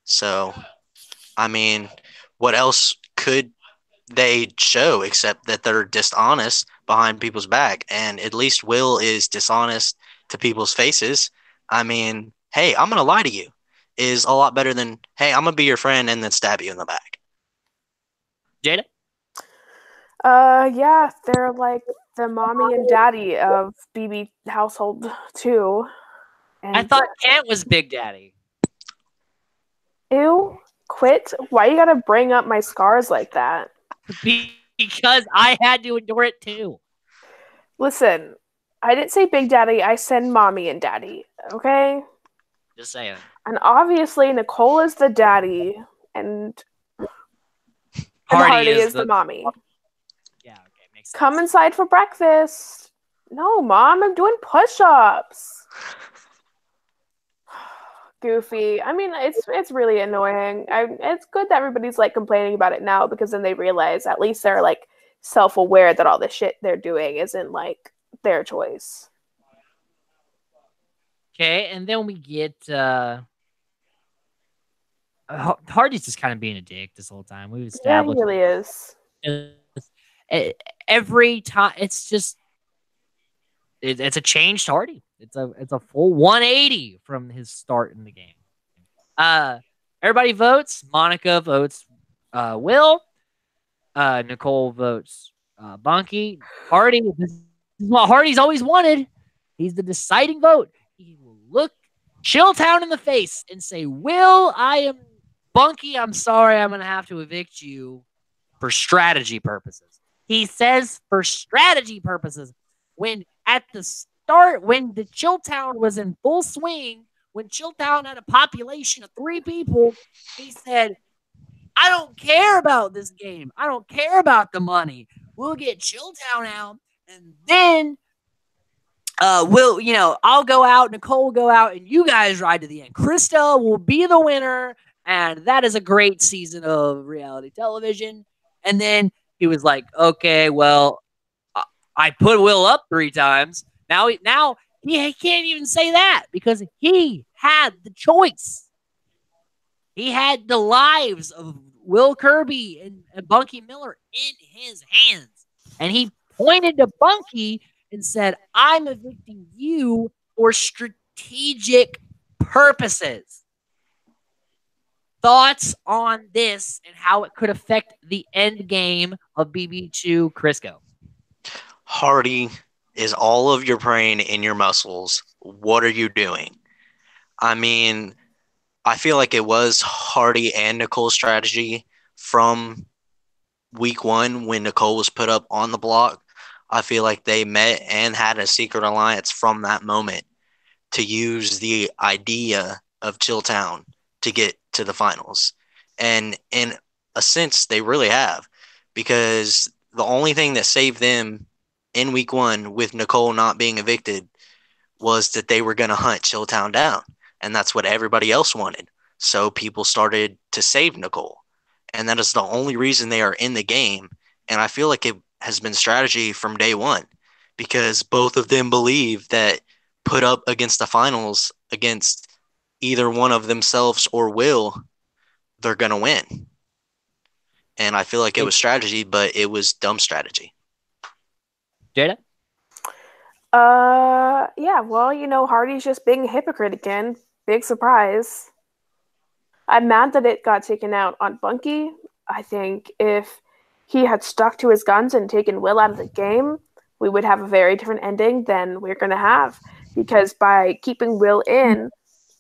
So, I mean, what else could they show except that they're dishonest behind people's back? And at least Will is dishonest to people's faces. I mean, hey, I'm going to lie to you is a lot better than, hey, I'm going to be your friend and then stab you in the back. Jada? Yeah, they're like the mommy and daddy of BB household too. And I thought Kent was Big Daddy. Ew, quit. Why you gotta bring up my scars like that? Because I had to endure it too. Listen, I didn't say Big Daddy, I said mommy and daddy, okay? Just saying. And obviously Nicole is the daddy and Hardy is the mommy. Yeah, okay, makes sense. Come inside for breakfast. No, Mom, I'm doing push-ups. Goofy. I mean, it's really annoying. It's good that everybody's like complaining about it now, because then they realize at least they're like self-aware that all the shit they're doing isn't like their choice. Okay, and then we get Hardy's just kind of being a dick this whole time. We've established. Yeah, he really is. Every time, it's just it's a changed Hardy. It's a full 180 from his start in the game. Everybody votes. Monica votes Will. Nicole votes Bunky. Hardy. This is what Hardy's always wanted. He's the deciding vote. He will look Chilltown in the face and say, Will, Bunky, I'm sorry, I'm going to have to evict you for strategy purposes. He says for strategy purposes. When at the start, when the Chilltown was in full swing, when Chilltown had a population of 3 people, he said, I don't care about this game. I don't care about the money. We'll get Chilltown out, and then I'll go out, Nicole will go out, and you guys ride to the end. Krista will be the winner, and that is a great season of reality television. And then he was like, okay, well, I put Will up 3 times. Now he can't even say that because he had the choice. He had the lives of Will Kirby and Bunky Miller in his hands. And he pointed to Bunky and said, I'm evicting you for strategic purposes. Thoughts on this and how it could affect the end game of BB2 Crisco? Hardy, is all of your brain in your muscles? What are you doing? I mean, I feel like it was Hardy and Nicole's strategy from week 1 when Nicole was put up on the block. I feel like they met and had a secret alliance from that moment to use the idea of Chilltown to get to the finals. And in a sense, they really have, because the only thing that saved them in week 1 with Nicole not being evicted was that they were going to hunt Chilltown down, and that's what everybody else wanted. So people started to save Nicole, and that is the only reason they are in the game. And I feel like it has been strategy from day one, because both of them believe that put up against the finals against either one of themselves or Will, they're going to win. And I feel like it was strategy, but it was dumb strategy. Jada? Yeah, well, Hardy's just being a hypocrite again. Big surprise. I'm mad that it got taken out on Bunky. I think if he had stuck to his guns and taken Will out of the game, we would have a very different ending than we're going to have. Because by keeping Will in,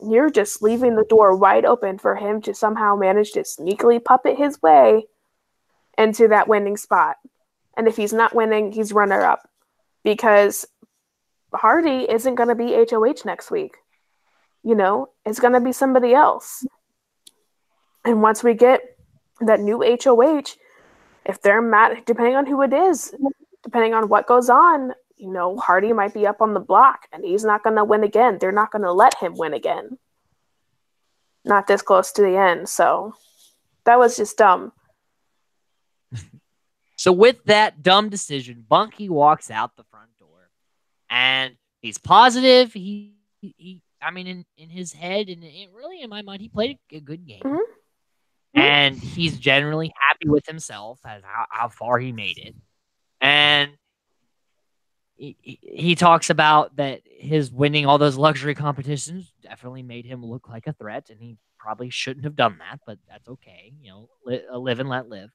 you're just leaving the door wide open for him to somehow manage to sneakily puppet his way into that winning spot. And if he's not winning, he's runner-up. Because Hardy isn't going to be HOH next week. It's going to be somebody else. And once we get that new HOH, if they're mad, depending on who it is, depending on what goes on, Hardy might be up on the block and he's not going to win again. They're not going to let him win again. Not this close to the end. So that was just dumb. So with that dumb decision, Bunky walks out the front door and he's positive. I mean, in his head and really in my mind, he played a good game. Mm-hmm. And he's generally happy with himself as how far he made it. And he talks about that his winning all those luxury competitions definitely made him look like a threat, and he probably shouldn't have done that, but that's okay. Live and let live.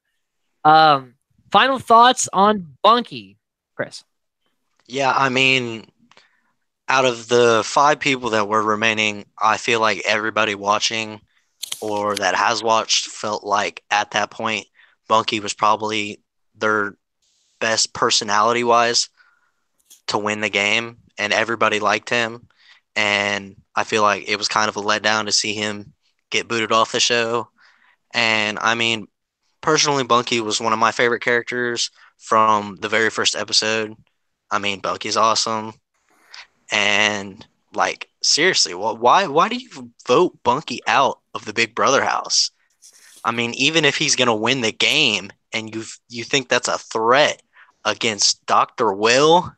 Final thoughts on Bunky, Chris? Yeah, I mean, out of the 5 people that were remaining, I feel like everybody watching or that has watched felt like at that point, Bunky was probably their best personality-wise to win the game, and everybody liked him. And I feel like it was kind of a letdown to see him get booted off the show. And I mean, personally, Bunky was one of my favorite characters from the very first episode. I mean, Bunky's awesome. And like, seriously, why do you vote Bunky out of the Big Brother house? I mean, even if he's going to win the game and you think that's a threat against Dr. Will,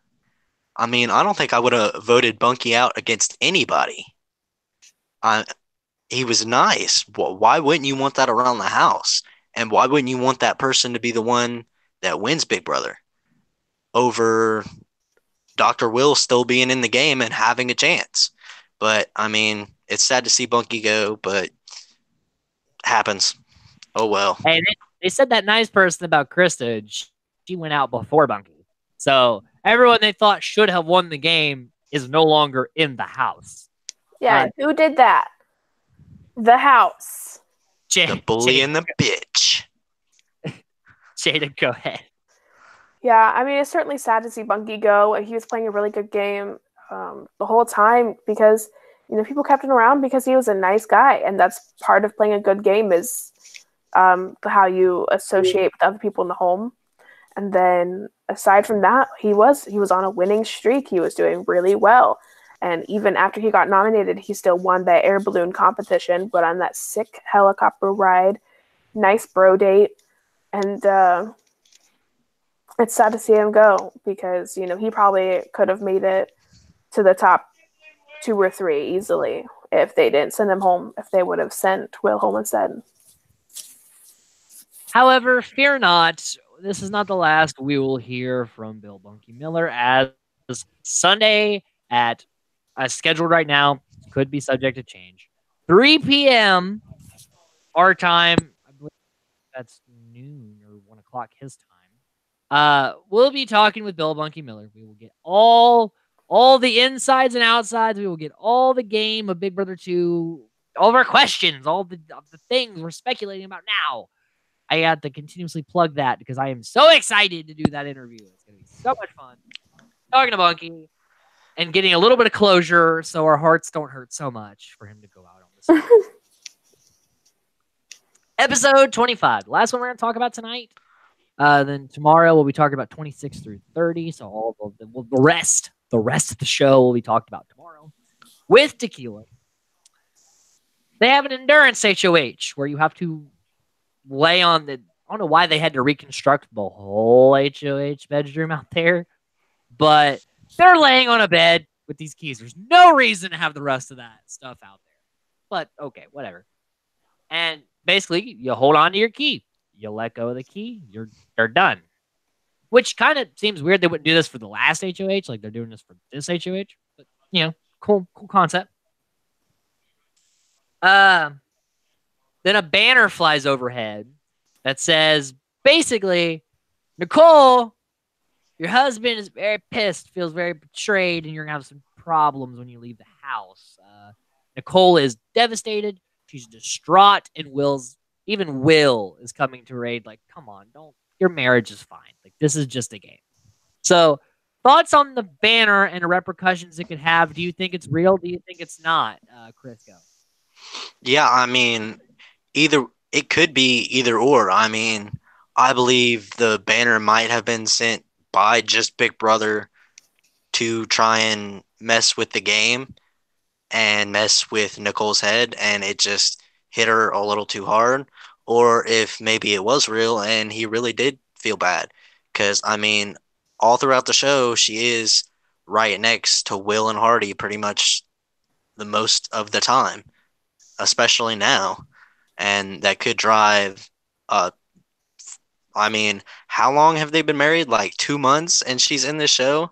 I mean, I don't think I would have voted Bunky out against anybody. He was nice. Why wouldn't you want that around the house? And why wouldn't you want that person to be the one that wins Big Brother over Dr. Will still being in the game and having a chance? But, I mean, it's sad to see Bunky go, but happens. Oh, well. Hey, they said that nice person about Krista, she went out before Bunky. So everyone they thought should have won the game is no longer in the house. Yeah, who did that? The house. The bully and the bitch. Jada, go ahead. Yeah, I mean, it's certainly sad to see Bunky go. He was playing a really good game the whole time because, people kept him around because he was a nice guy. And that's part of playing a good game is how you associate with other people in the home. And then aside from that, he was on a winning streak. He was doing really well. And even after he got nominated, he still won that air balloon competition, but on that sick helicopter ride, nice bro date. And it's sad to see him go because, he probably could have made it to the top 2 or 3 easily if they didn't send him home, if they would have sent Will home instead. However, fear not. This is not the last we will hear from Bill Bunky Miller, as Sunday at scheduled right now, could be subject to change. 3 p.m. our time. I believe that's noon or 1 o'clock his time. We'll be talking with Bill Bunky Miller. We will get all the insides and outsides. We will get all the game of Big Brother 2, all of our questions, all the things we're speculating about now. I had to continuously plug that because I am so excited to do that interview. It's going to be so much fun talking to Bunky and getting a little bit of closure so our hearts don't hurt so much for him to go out on this. Episode 25. The last one we're going to talk about tonight. Then tomorrow we'll be talking about 26 through 30. So all of the rest the rest of the show will be talked about tomorrow with tequila. They have an endurance HOH where you have to lay on the. I don't know why they had to reconstruct the whole HOH bedroom out there, but they're laying on a bed with these keys. There's no reason to have the rest of that stuff out there. But okay, whatever. And basically, you hold on to your key. You let go of the key. They're done. Which kind of seems weird. They wouldn't do this for the last HOH, like they're doing this for this HOH. But cool concept. Then a banner flies overhead that says basically, Nicole, your husband is very pissed, feels very betrayed, and you're gonna have some problems when you leave the house. Nicole is devastated. She's distraught, and Will is coming to her aid. Like, come on, don't. Your marriage is fine. Like, this is just a game. So, thoughts on the banner and the repercussions it could have? Do you think it's real? Do you think it's not, Crisco? Yeah, I mean, it could be either or. I mean, I believe the banner might have been sent by just Big Brother to try and mess with the game and mess with Nicole's head, and it just hit her a little too hard. Or if maybe it was real and he really did feel bad. Because, I mean, all throughout the show, she is right next to Will and Hardy pretty much the most of the time, especially now. And that could drive, I mean, how long have they been married? Like 2 months, and she's in this show?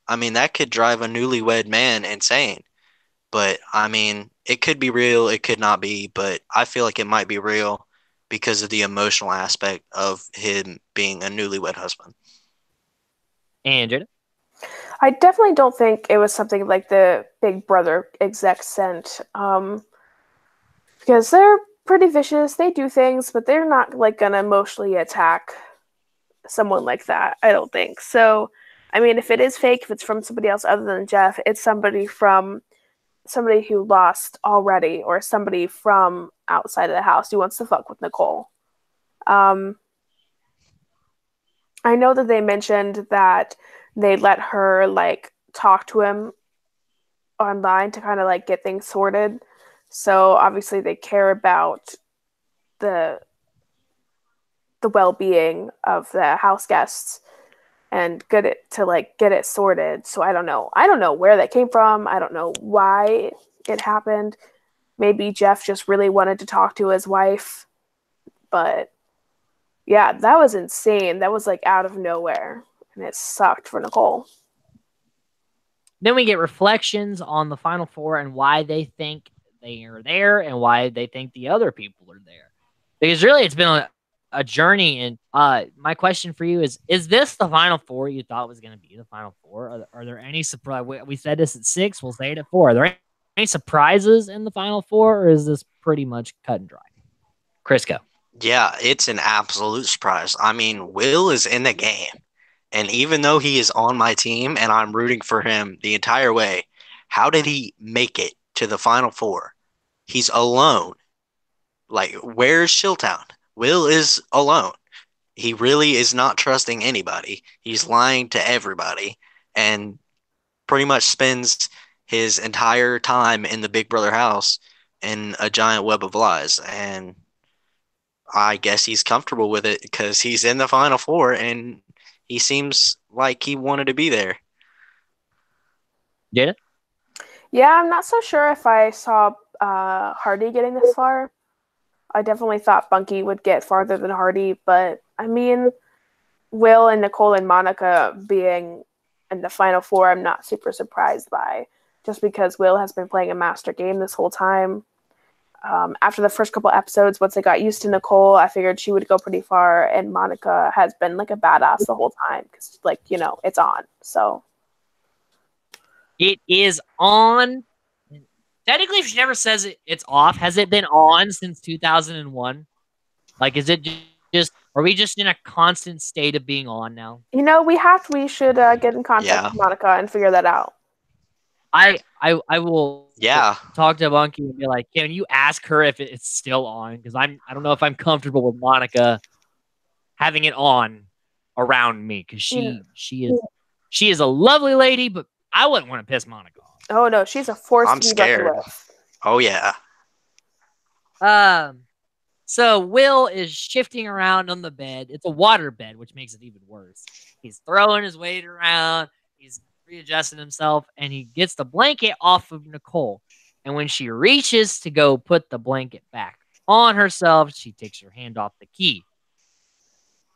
I mean, that could drive a newlywed man insane. But, I mean, it could be real, it could not be, but I feel like it might be real because of the emotional aspect of him being a newlywed husband. And Jada? I definitely don't think it was something like the Big Brother exec sent, because they're pretty vicious. They do things, but they're not like gonna emotionally attack someone like that. I don't think so. I mean, if it is fake, if it's from somebody else other than Jeff, it's somebody who lost already, or somebody from outside of the house who wants to fuck with Nicole. I know that they mentioned that they let her like talk to him online to kind of like get things sorted. So obviously they care about the well-being of the house guests and get it sorted. So I don't know where that came from. I don't know why it happened. Maybe Jeff just really wanted to talk to his wife. But yeah, that was insane. That was like out of nowhere, and it sucked for Nicole. Then we get reflections on the Final Four and why they think they are there and why they think the other people are there. Because really, it's been a journey. And my question for you is this the Final Four you thought was going to be the Final Four? Are there any surprise? We said this at 6. We'll say it at 4. Are there any surprises in the Final Four, or is this pretty much cut and dry? Crisco. Yeah, it's an absolute surprise. I mean, Will is in the game. And even though he is on my team and I'm rooting for him the entire way, how did he make it to the Final Four? He's alone. Like, where's Chilltown? Will is alone. He really is not trusting anybody. He's lying to everybody and pretty much spends his entire time in the Big Brother house in a giant web of lies. And I guess he's comfortable with it because he's in the Final Four and he seems like he wanted to be there. Jada? Yeah, I'm not so sure if I saw Hardy getting this far. I definitely thought Bunky would get farther than Hardy, but I mean, Will and Nicole and Monica being in the Final Four, I'm not super surprised by, just because Will has been playing a master game this whole time. After the first couple episodes, once I got used to Nicole, I figured she would go pretty far, and Monica has been like a badass the whole time because, like, it's on. So it is on. Technically, if she never says it's off, has it been on since 2001? Like, is it just? Are we just in a constant state of being on now? We should get in contact with Monica and figure that out. I will talk to Bunky and be like, can you ask her if it's still on? Because I don't know if I'm comfortable with Monica having it on around me, because she is a lovely lady, but I wouldn't want to piss Monica off. Oh no, she's a force I'm to be reckoned scared. with. Oh yeah. So Will is shifting around on the bed. It's a water bed, which makes it even worse. He's throwing his weight around. He's readjusting himself, and he gets the blanket off of Nicole. And when she reaches to go put the blanket back on herself, she takes her hand off the key.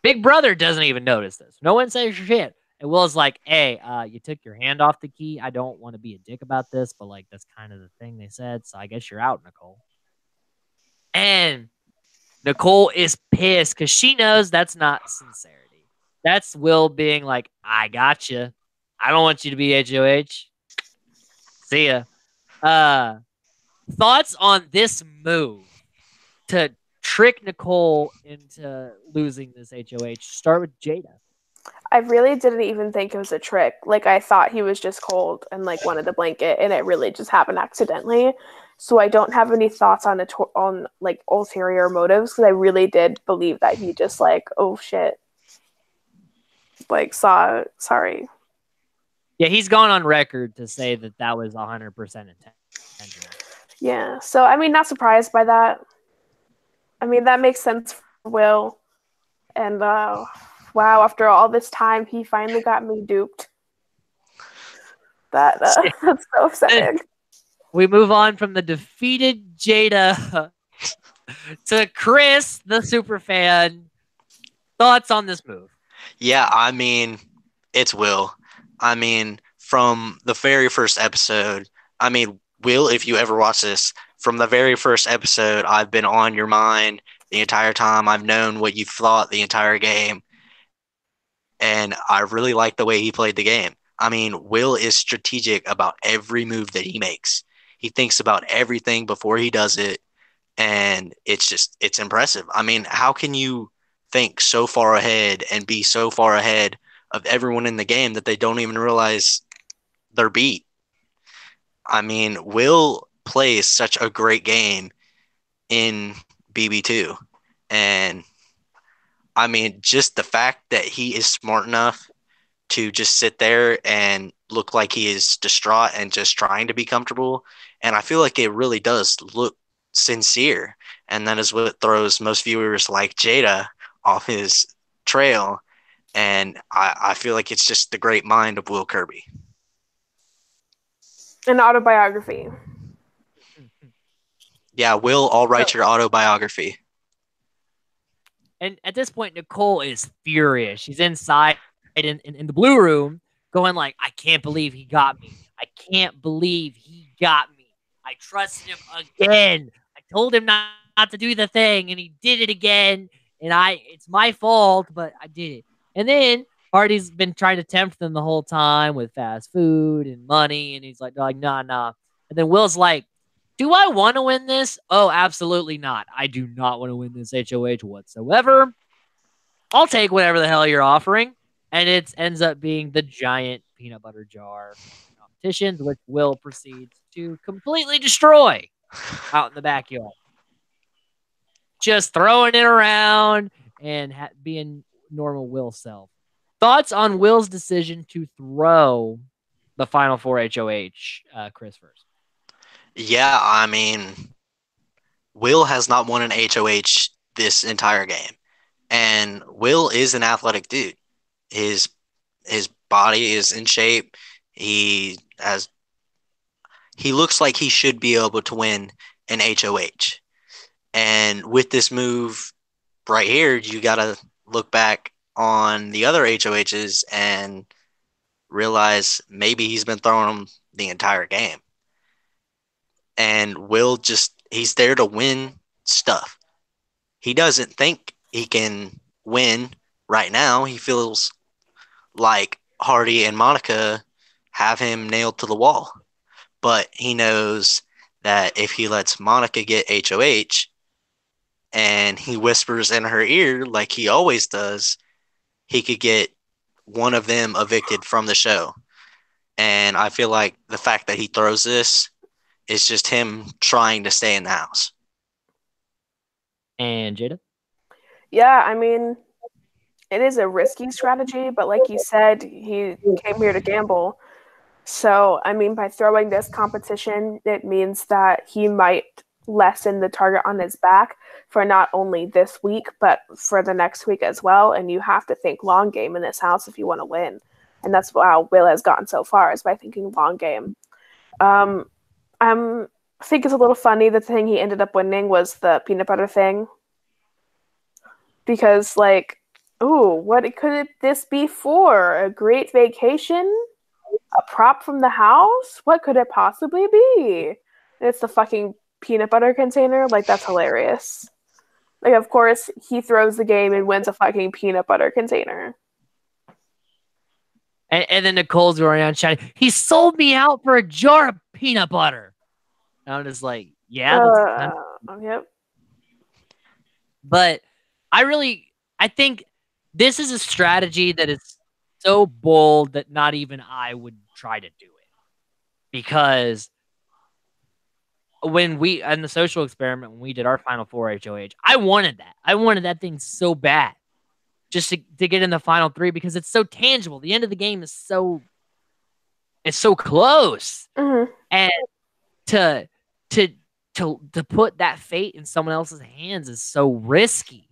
Big Brother doesn't even notice this. No one says shit. And Will's like, hey, you took your hand off the key. I don't want to be a dick about this, but like that's kind of the thing they said. So I guess you're out, Nicole. And Nicole is pissed because she knows that's not sincerity. That's Will being like, I got you. I don't want you to be HOH. See ya. Thoughts on this move to trick Nicole into losing this HOH? Start with Jada. I really didn't even think it was a trick. Like, I thought he was just cold and like wanted the blanket, and it really just happened accidentally. So I don't have any thoughts on like ulterior motives, because I really did believe that he just like, oh shit, like sorry. Yeah, he's gone on record to say that that was 100% intentional. Yeah. So I mean, not surprised by that. I mean, that makes sense for Will. And wow, after all this time, he finally got me duped. That's so upsetting. We move on from the defeated Jada to Chris, the super fan. Thoughts on this move? Yeah, I mean, it's Will. I mean, from the very first episode, I mean, Will, if you ever watch this, from the very first episode, I've been on your mind the entire time. I've known what you've thought the entire game. And I really like the way he played the game. I mean, Will is strategic about every move that he makes. He thinks about everything before he does it. And it's impressive. I mean, how can you think so far ahead and be so far ahead of everyone in the game that they don't even realize they're beat? I mean, Will plays such a great game in BB2. And I mean, just the fact that he is smart enough to just sit there and look like he is distraught and just trying to be comfortable. And I feel like it really does look sincere. And that is what throws most viewers like Jada off his trail. And I feel like it's just the great mind of Will Kirby. An autobiography. Yeah, Will, I'll write your autobiography. And at this point, Nicole is furious. She's inside in the blue room going like, I can't believe he got me. I can't believe he got me. I trusted him again. I told him not to do the thing, and he did it again. And it's my fault, but I did it. And then Hardy's been trying to tempt them the whole time with fast food and money. And he's like, nah. And then Will's like, do I want to win this? Oh, absolutely not. I do not want to win this HOH whatsoever. I'll take whatever the hell you're offering. And it ends up being the giant peanut butter jar competitions, which Will proceeds to completely destroy out in the backyard. Just throwing it around and being normal Will self. Thoughts on Will's decision to throw the Final Four HOH, Chris, first? Yeah, I mean, Will has not won an HOH this entire game. And Will is an athletic dude. His body is in shape. He looks like he should be able to win an HOH. And with this move right here, you got to look back on the other HOHs and realize maybe he's been throwing them the entire game. And Will he's there to win stuff. He doesn't think he can win right now. He feels like Hardy and Monica have him nailed to the wall. But he knows that if he lets Monica get HOH and he whispers in her ear like he always does, he could get one of them evicted from the show. And I feel like the fact that he throws this is just him trying to stay in the house. And Jada? Yeah, I mean, it is a risky strategy, but like you said, he came here to gamble. So, I mean, by throwing this competition, it means that he might lessen the target on his back for not only this week, but for the next week as well. And you have to think long game in this house if you want to win. And that's how Will has gotten so far, is by thinking long game. I think it's a little funny that the thing he ended up winning was the peanut butter thing. Because, like, ooh, what could this be for? A great vacation? A prop from the house? What could it possibly be? It's the fucking peanut butter container. Like, that's hilarious. Like, of course, he throws the game and wins a fucking peanut butter container. And then Nicole's going around shouting, he sold me out for a jar of peanut butter. And I'm just like, yeah. Yep. But I think this is a strategy that is so bold that not even I would try to do it. Because when we, in the social experiment, when we did our Final Four HOH, I wanted that. I wanted that thing so bad. Just to get in the final three because it's so tangible. The end of the game is it's so close. Mm-hmm. And to put that fate in someone else's hands is so risky.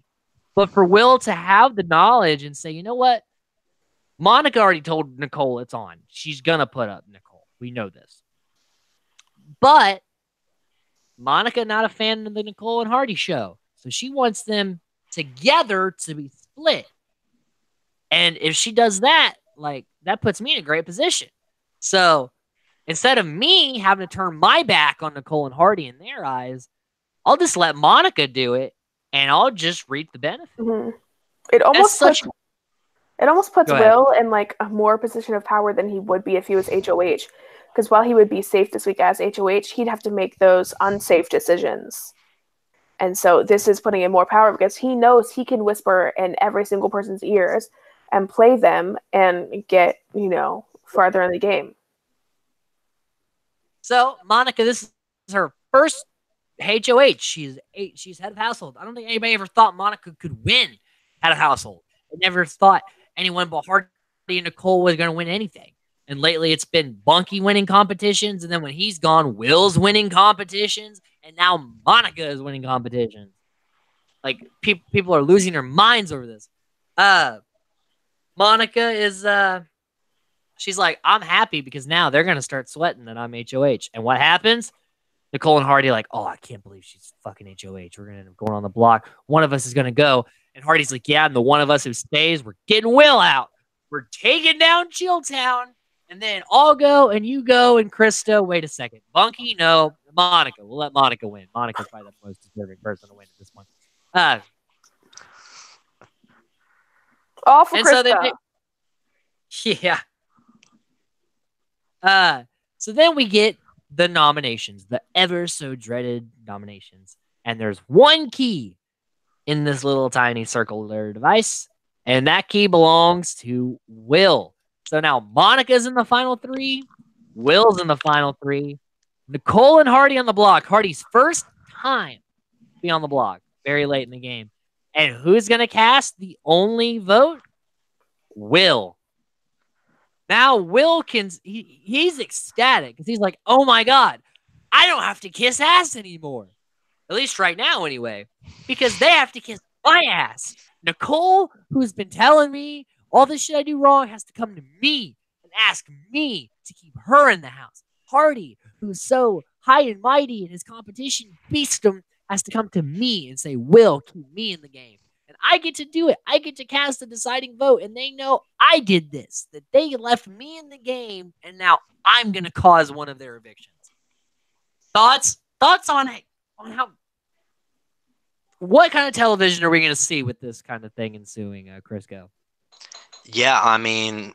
But for Will to have the knowledge and say, you know what? Monica already told Nicole it's on. She's going to put up Nicole. We know this. But Monica not a fan of the Nicole and Hardy show. So she wants them together to be split. And if she does that, like, that puts me in a great position. So instead of me having to turn my back on Nicole and Hardy in their eyes, I'll just let Monica do it and I'll just reap the benefit. Mm-hmm. It almost puts Will in like a more position of power than he would be if he was HOH. Because while he would be safe this week as HOH, he'd have to make those unsafe decisions. And so this is putting in more power because he knows he can whisper in every single person's ears and play them and get, farther in the game. So Monica, this is her first HOH. She's head of household. I don't think anybody ever thought Monica could win head of household. I never thought anyone but Hardy and Nicole was going to win anything. And lately it's been Bunky winning competitions. And then when he's gone, Will's winning competitions. And now Monica is winning competitions. Like, people are losing their minds over this. Monica is, she's like, I'm happy because now they're going to start sweating that I'm HOH. And what happens? Nicole and Hardy are like, oh, I can't believe she's fucking HOH. We're going to end up going on the block. One of us is going to go. And Hardy's like, yeah, and the one of us who stays, we're getting Will out. We're taking down Chilltown. And then I'll go and you go and Krista. Wait a second. Bunky, no. Monica. We'll let Monica win. Monica's probably the most deserving person to win at this point. All for Krista. So then we get the nominations, the ever so dreaded nominations. And there's one key in this little tiny circular device. And that key belongs to Will. So now Monica's in the final three. Will's in the final three. Nicole and Hardy on the block. Hardy's first time to be on the block very late in the game. And who's going to cast the only vote? Will. Now Will he's ecstatic because he's like, oh my God, I don't have to kiss ass anymore. At least right now anyway. Because they have to kiss my ass. Nicole, who's been telling me all this shit I do wrong, has to come to me and ask me to keep her in the house. Hardy, who's so high and mighty in his competition beastdom, has to come to me and say, Will, keep me in the game. And I get to do it. I get to cast the deciding vote. And they know I did this, that they left me in the game. And now I'm going to cause one of their evictions. Thoughts on it? On how... What kind of television are we going to see with this kind of thing ensuing, Crisco? Yeah, I mean,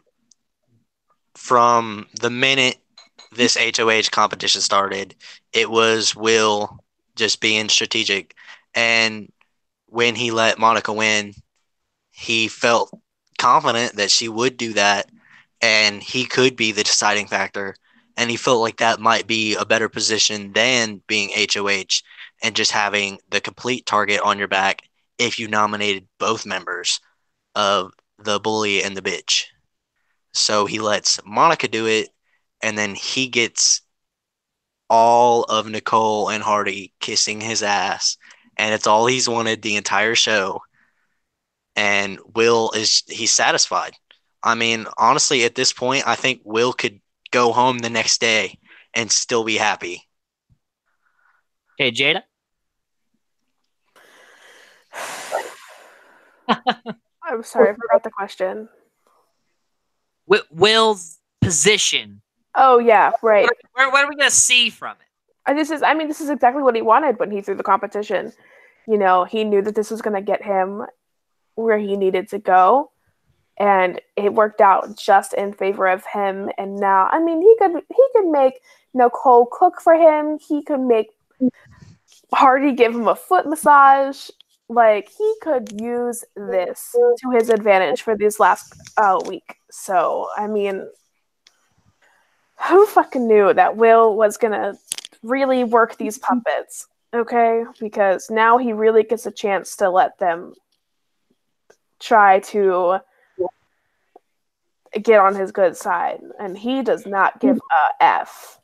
from the minute this HOH competition started, it was Will just being strategic. And when he let Monica win, he felt confident that she would do that and he could be the deciding factor. And he felt like that might be a better position than being HOH and just having the complete target on your back if you nominated both members of the bully and the bitch. So he lets Monica do it, and then he gets all of Nicole and Hardy kissing his ass, and it's all he's wanted the entire show. And he's satisfied. I mean, honestly, at this point, I think Will could go home the next day and still be happy. Okay, Jada. I'm sorry, I forgot the question. Will's position. Oh yeah, right. What are we gonna see from it? This is exactly what he wanted when he threw the competition. You know, he knew that this was going to get him where he needed to go, and it worked out just in favor of him. And now, I mean, he could make Nicole cook for him. He could make Hardy give him a foot massage. Like, he could use this to his advantage for this last week. So, I mean, who fucking knew that Will was gonna really work these puppets? Okay, because now he really gets a chance to let them try to get on his good side, and he does not give a F.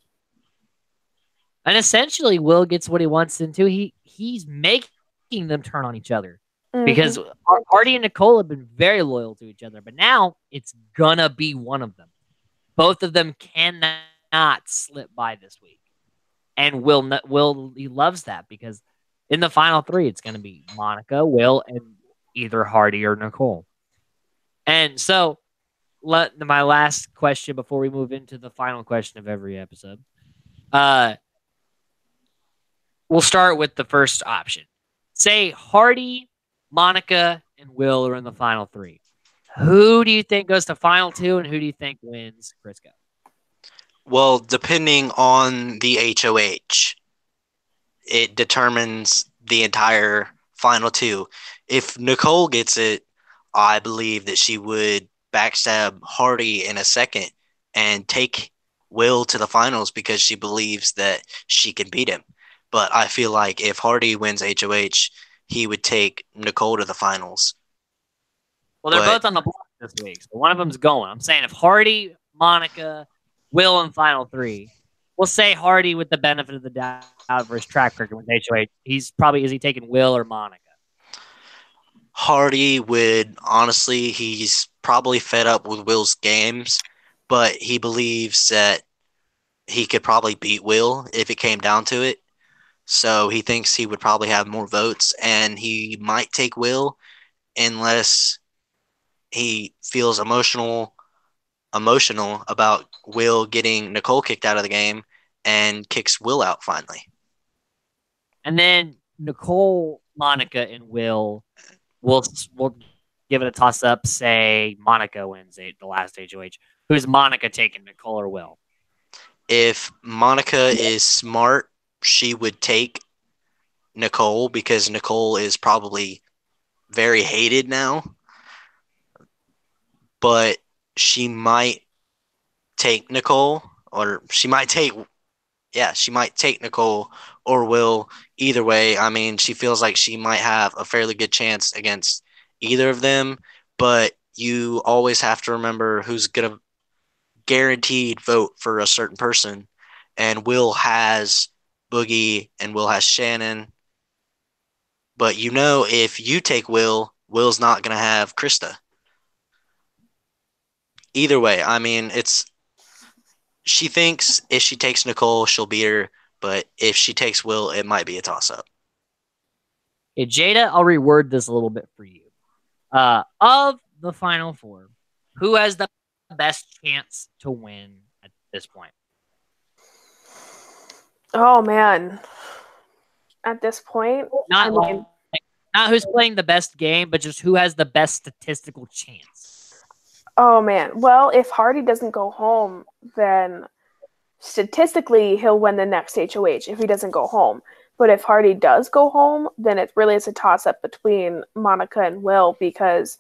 And essentially, Will gets what he wants into. He's making them turn on each other because Hardy and Nicole have been very loyal to each other, but now it's gonna be one of them. Both of them cannot slip by this week, and Will he loves that because in the final three, it's gonna be Monica, Will, and either Hardy or Nicole. And so, my last question before we move into the final question of every episode. We'll start with the first option. Say Hardy, Monica, and Will are in the final three. Who do you think goes to final two, and who do you think wins Crisco? Well, depending on the HOH, it determines the entire final two. If Nicole gets it, I believe that she would backstab Hardy in a second and take Will to the finals because she believes that she can beat him. But I feel like if Hardy wins HOH, he would take Nicole to the finals. Well, they're both on the block this week, so one of them's going. I'm saying if Hardy, Monica, Will in final three, we'll say Hardy with the benefit of the doubt for his track record with HOH. Is he taking Will or Monica? Hardy would, honestly, he's probably fed up with Will's games, but he believes that he could probably beat Will if it came down to it. So he thinks he would probably have more votes, and he might take Will unless he feels emotional about Will getting Nicole kicked out of the game and kicks Will out finally. And then Nicole, Monica, and Will we'll give it a toss up. Say Monica wins the last HOH. Who's Monica taking, Nicole or Will? If Monica is smart, she would take Nicole because Nicole is probably very hated now. But she might take Nicole, or she might take Nicole or Will. Either way, I mean, she feels like she might have a fairly good chance against either of them, but you always have to remember who's going to guaranteed vote for a certain person. And Will has Boogie and Will has Shannon. But if you take Will's not going to have Krista. Either way, I mean, she thinks if she takes Nicole, she'll beat her. But if she takes Will, it might be a toss-up. Hey, Jada, I'll reword this a little bit for you. Of the final four, who has the best chance to win at this point? Oh, man. At this point, not who's playing the best game, but just who has the best statistical chance. Oh, man. Well, if Hardy doesn't go home, then statistically he'll win the next HOH if he doesn't go home. But if Hardy does go home, then it really is a toss-up between Monica and Will because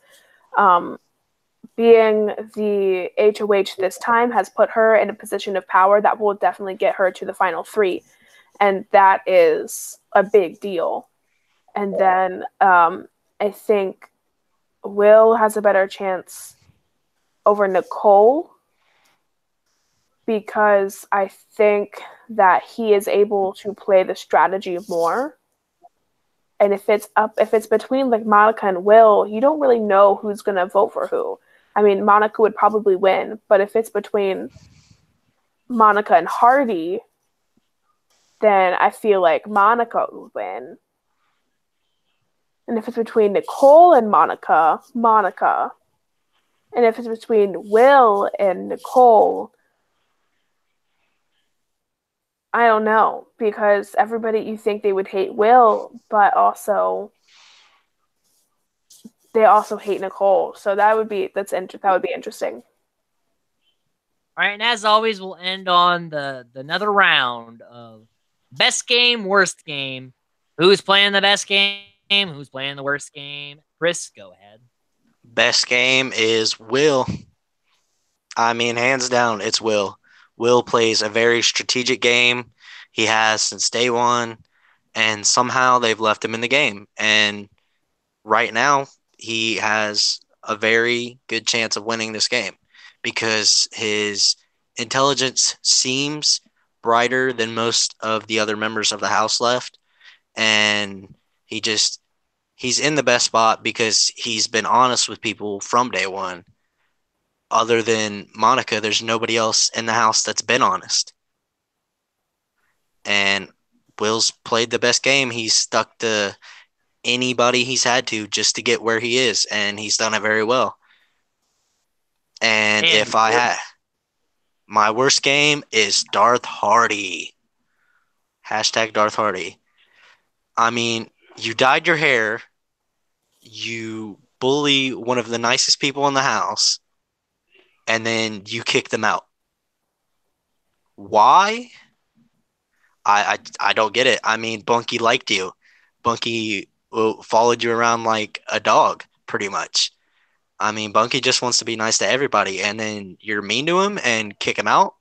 being the HOH this time has put her in a position of power that will definitely get her to the final three. And that is a big deal. And then I think Will has a better chance over Nicole. because I think that he is able to play the strategy more. And if it's between like Monica and Will, you don't really know who's gonna vote for who. I mean, Monica would probably win, but if it's between Monica and Hardy, then I feel like Monica would win. And if it's between Nicole and Monica, Monica. And if it's between Will and Nicole, I don't know, because everybody, you think they would hate Will, but also they also hate Nicole. So that would be interesting. All right, and as always, we'll end on the another round of best game, worst game. Who's playing the best game? Who's playing the worst game? Chris, go ahead. Best game is Will. I mean, hands down, it's Will. Will plays a very strategic game. He has since day one, and somehow they've left him in the game. And right now, he has a very good chance of winning this game because his intelligence seems brighter than most of the other members of the house left. And he's in the best spot because he's been honest with people from day one. Other than Monica, there's nobody else in the house that's been honest. And Will's played the best game. He's stuck to anybody he's had to just to get where he is, and he's done it very well. And if I had my worst game is Darth Hardy. Hashtag Darth Hardy. I mean, you dyed your hair, you bully one of the nicest people in the house, and then you kick them out. Why? I don't get it. I mean, Bunky liked you. Bunky followed you around like a dog, pretty much. I mean, Bunky just wants to be nice to everybody, and then you're mean to him and kick him out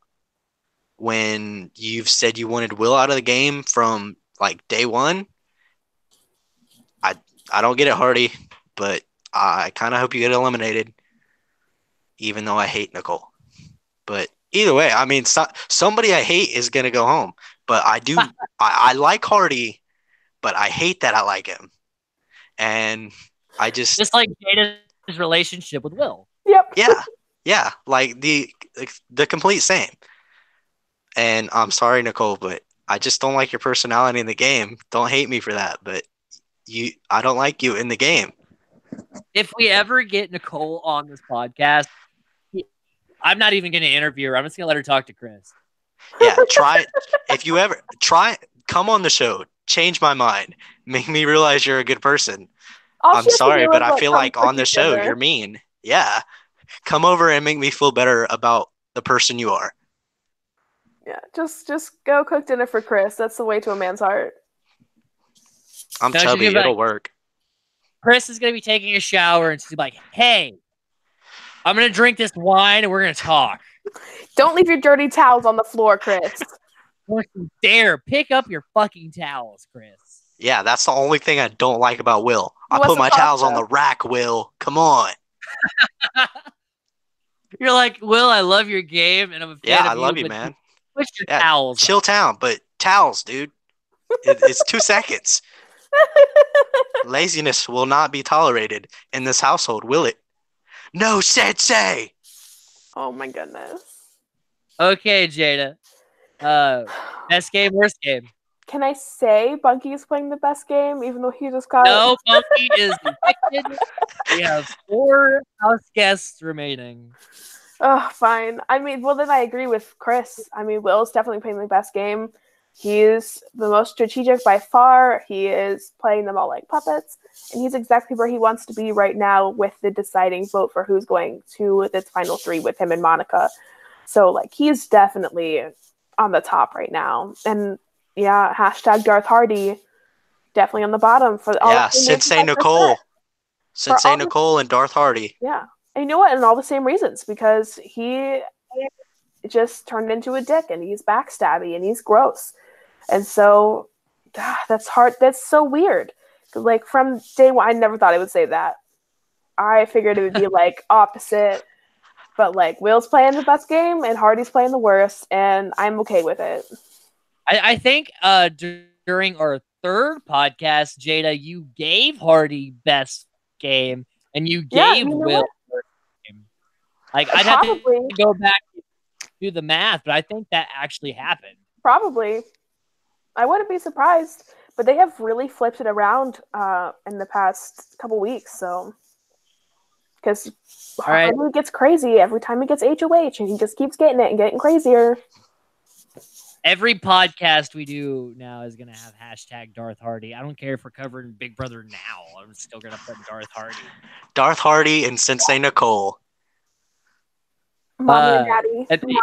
when you've said you wanted Will out of the game from like day one. I don't get it, Hardy, but I kind of hope you get eliminated, even though I hate Nicole. But either way, I mean, somebody I hate is going to go home. But I like Hardy, but I hate that I like him. And I just like Jada's relationship with Will. Yep. Yeah, like the complete same. And I'm sorry, Nicole, but I just don't like your personality in the game. Don't hate me for that, but I don't like you in the game. If we ever get Nicole on this podcast, I'm not even going to interview her. I'm just going to let her talk to Chris. Yeah, try if you ever come on the show, change my mind, make me realize you're a good person. I'm sorry, but I feel like on the show you're mean. Yeah, come over and make me feel better about the person you are. Yeah, just go cook dinner for Chris. That's the way to a man's heart. I'm chubby. It'll work. Chris is going to be taking a shower and she's like, hey, I'm going to drink this wine and we're going to talk. Don't leave your dirty towels on the floor, Chris. Don't you dare pick up your fucking towels, Chris. Yeah, that's the only thing I don't like about Will. I put my towels on the rack, Will. Come on. You're like, Will, I love your game, and I'm a fan of you. Yeah, I love you, man. Push your towels. Chill town, but towels, dude. It's 2 seconds. Laziness will not be tolerated in this household, will it? No, sensei! Oh my goodness. Okay, Jada. Best game, worst game. Can I say Bunky is playing the best game, even though he just got... No, Bunky is evicted. We have 4 house guests remaining. Oh, fine. I mean, well, then I agree with Chris. I mean, Will's definitely playing the best game. He's the most strategic by far. He is playing them all like puppets. And he's exactly where he wants to be right now with the deciding vote for who's going to the final 3 with him and Monica. So, like, he's definitely on the top right now. And, yeah, hashtag Darth Hardy, definitely on the bottom. For all Sensei Nicole. Sensei Nicole and Darth Hardy. Yeah. And you know what? And all the same reasons, because he just turned into a dick and he's backstabby and he's gross. And so that's hard. That's so weird. Like from day one, I never thought I would say that. I figured it would be like opposite. But like Will's playing the best game and Hardy's playing the worst, and I'm okay with it. I think during our third podcast, Jada, you gave Hardy best game and you Yeah, gave you know Will what? worst game. Like I'd have to Probably. go back and do the math, but I think that actually happened. Probably. I wouldn't be surprised. But they have really flipped it around in the past couple weeks, so because right. Hardy gets crazy every time he gets HOH, and he just keeps getting it and getting crazier. Every podcast we do now is going to have hashtag Darth Hardy. I don't care if we're covering Big Brother now. I'm still going to put Darth Hardy. Darth Hardy and Sensei Nicole. Mommy and Daddy.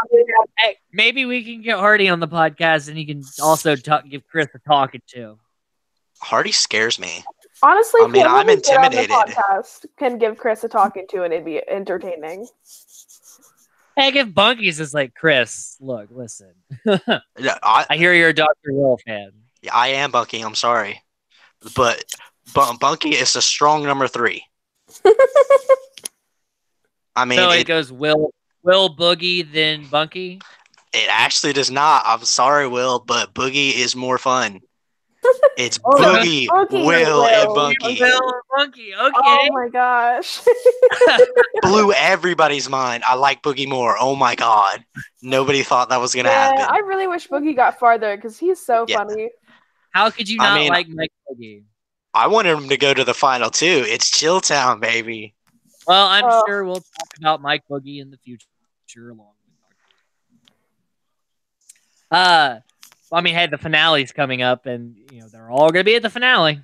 Hey, maybe we can get Hardy on the podcast and he can also give Chris a talking to. Hardy scares me. Honestly, I mean, I'm intimidated. Podcast can give Chris a talking to and it'd be entertaining. Heck, if Bunky's is like, Chris, look, listen. I hear you're a Dr. Will fan. Yeah, I am Bunky. I'm sorry. But Bunky is a strong number 3. I mean, so it goes Will Boogie, then Bunky? It actually does not. I'm sorry, Will, but Boogie is more fun. It's Boogie, Will, and Bunky. Will and Bunky, okay. Oh my gosh. Blew everybody's mind. I like Boogie more. Oh my god. Nobody thought that was going to happen. I really wish Boogie got farther because he's so funny. How could you not like Mike Boogie? I wanted him to go to the final too. It's Chilltown, baby. Well, I'm sure we'll talk about Mike Boogie in the future along with I mean, hey, the finale's coming up, and they're all gonna be at the finale.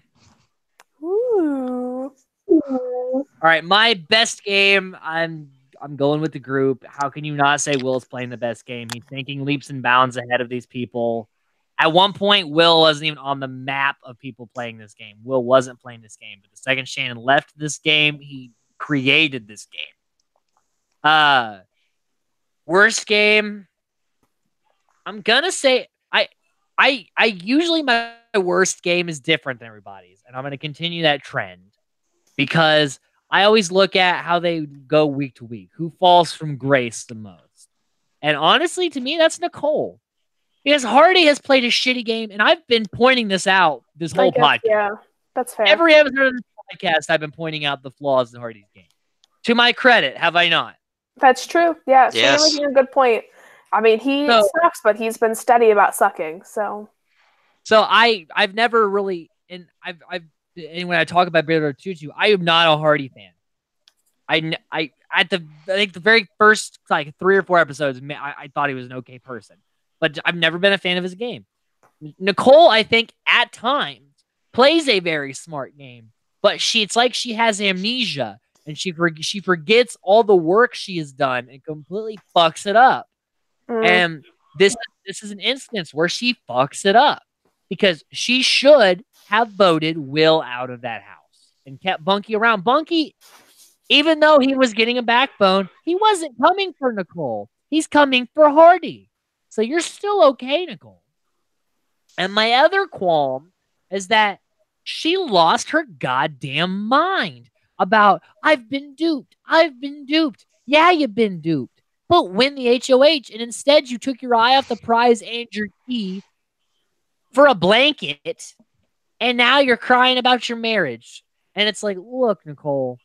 Ooh. All right, my best game. I'm going with the group. How can you not say Will's playing the best game? He's thinking leaps and bounds ahead of these people. At one point, Will wasn't even on the map of people playing this game. Will wasn't playing this game, but the second Shannon left this game, he created this game. Worst game. I'm gonna say I usually my worst game is different than everybody's, and I'm gonna continue that trend because I always look at how they go week to week, who falls from grace the most. And honestly, to me, that's Nicole. Because Hardy has played a shitty game, and I've been pointing this out this whole podcast. Yeah, that's fair. Every episode of this podcast, I've been pointing out the flaws in Hardy's game. To my credit, have I not? That's true. Yeah, so yes. you're making a good point. I mean, he sucks, but he's been steady about sucking. So I've never really, and and when I talk about Big Brother 2, I am not a Hardy fan. I think the very first 3 or 4 episodes, I thought he was an okay person, but I've never been a fan of his game. Nicole, I think at times plays a very smart game, but it's like she has amnesia and she forgets all the work she has done and completely fucks it up. And this is an instance where she fucks it up because she should have voted Will out of that house and kept Bunky around. Bunky, even though he was getting a backbone, he wasn't coming for Nicole. He's coming for Hardy. So you're still okay, Nicole. And my other qualm is that she lost her goddamn mind about, I've been duped. Yeah, you've been duped. But win the HOH, and instead you took your eye off the prize and your key for a blanket, and now you're crying about your marriage. And it's like, look, Nicole,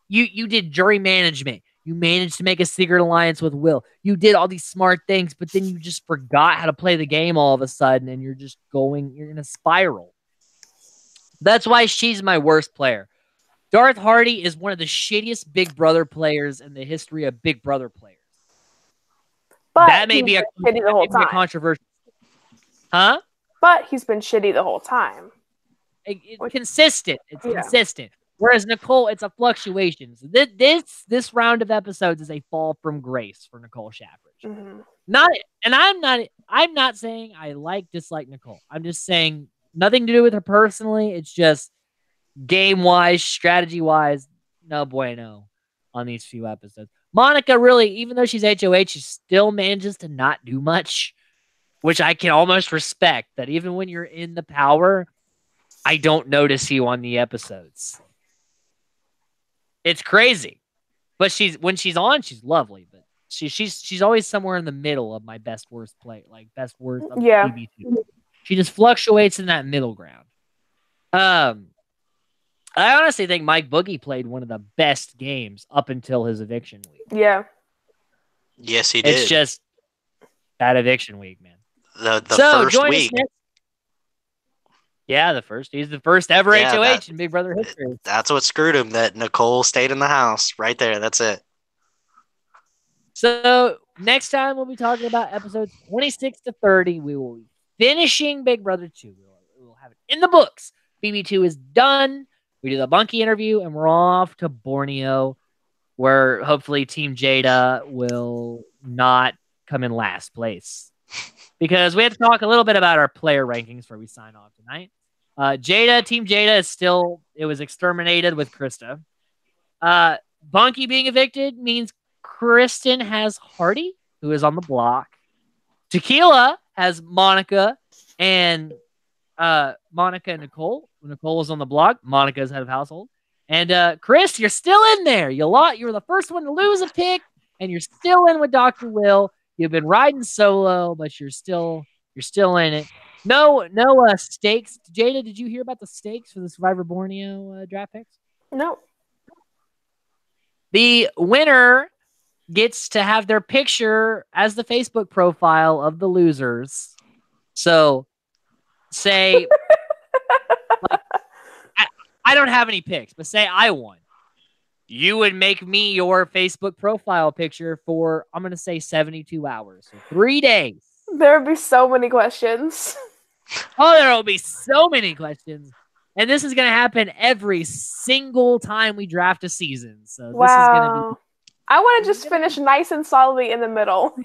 you did jury management. You managed to make a secret alliance with Will. You did all these smart things, but then you just forgot how to play the game all of a sudden, and you're in a spiral. That's why she's my worst player. Darth Hardy is one of the shittiest Big Brother players in the history of Big Brother players. But that may be a controversial. Huh? But he's been shitty the whole time. It's consistent. It's consistent. Whereas Nicole, it's a fluctuation. So this round of episodes is a fall from grace for Nicole Shaffridge. Mm-hmm. I'm not saying I dislike Nicole. I'm just saying nothing to do with her personally. It's just game-wise, strategy-wise, no bueno on these few episodes. Monica really, even though she's HOH, she still manages to not do much, which I can almost respect. That even when you're in the power, I don't notice you on the episodes. It's crazy. But when she's on, she's lovely. But she's always somewhere in the middle of my best worst play, like best worst of Yeah. BB2. She just fluctuates in that middle ground. I honestly think Mike Boogie played one of the best games up until his eviction week. Yeah. Yes, he did. It's just that eviction week, man. The first week. Yeah, he's the first ever HOH in Big Brother history. That's what screwed him, that Nicole stayed in the house. Right there. That's it. So next time we'll be talking about episodes 26 to 30. We will be finishing Big Brother 2. We will have it in the books. BB2 is done. We do the Bunky interview, and we're off to Borneo, where hopefully Team Jada will not come in last place. Because we had to talk a little bit about our player rankings before we sign off tonight. Team Jada is still, it was exterminated with Krista. Bunky being evicted means Kristen has Hardy, who is on the block. Tequila has Monica and Nicole. When Nicole was on the block, Monica's head of household. And Chris, you're still in there. You were the first one to lose a pick, and you're still in with Dr. Will. You've been riding solo, but you're still in it. No stakes. Jada, did you hear about the stakes for the Survivor Borneo draft picks? No. The winner gets to have their picture as the Facebook profile of the losers. So, say, like, I don't have any picks, but say I won. You would make me your Facebook profile picture for, I'm going to say 72 hours. So 3 days. There would be so many questions. Oh, there will be so many questions. And this is going to happen every single time we draft a season. So this is going to be... I want to just finish nice and solidly in the middle.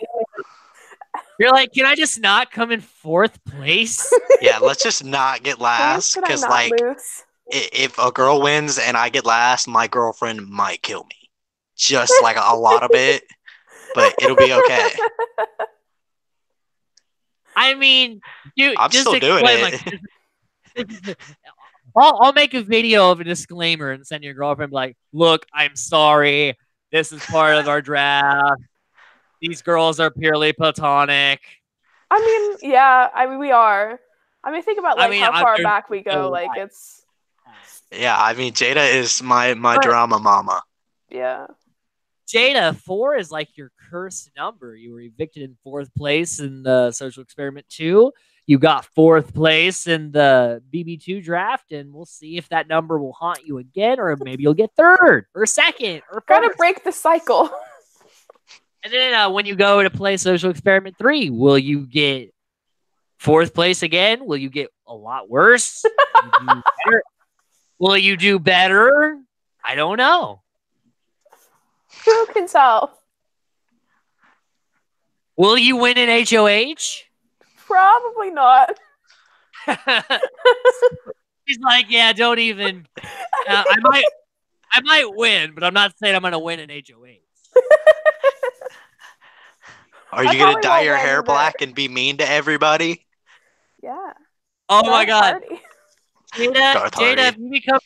You're like, can I just not come in 4th place? Yeah, let's just not get last. Because, like, if a girl wins and I get last, my girlfriend might kill me. Just, like, a lot of it. But it'll be okay. I mean, I'm just still doing it. Like, I'll make a video of a disclaimer and send your girlfriend like, look, I'm sorry. This is part of our draft. These girls are purely platonic. I mean, yeah. I mean, we are. I mean, think about like how far back we go. Like it's. Yeah, I mean, Jada is my drama mama. Yeah. Jada, 4 is like your cursed number. You were evicted in 4th place in the Social Experiment 2. You got 4th place in the BB2 draft, and we'll see if that number will haunt you again, or maybe you'll get 3rd or 2nd or 1st. Gotta break the cycle. And then when you go to play Social Experiment 3, will you get 4th place again? Will you get a lot worse? Will you do better? I don't know. Who can tell? Will you win an HOH? Probably not. She's like, yeah, don't even. I might win, but I'm not saying I'm going to win an HOH. Are you going to dye your hair black and be mean to everybody? Yeah. Oh my God. Jada, if you become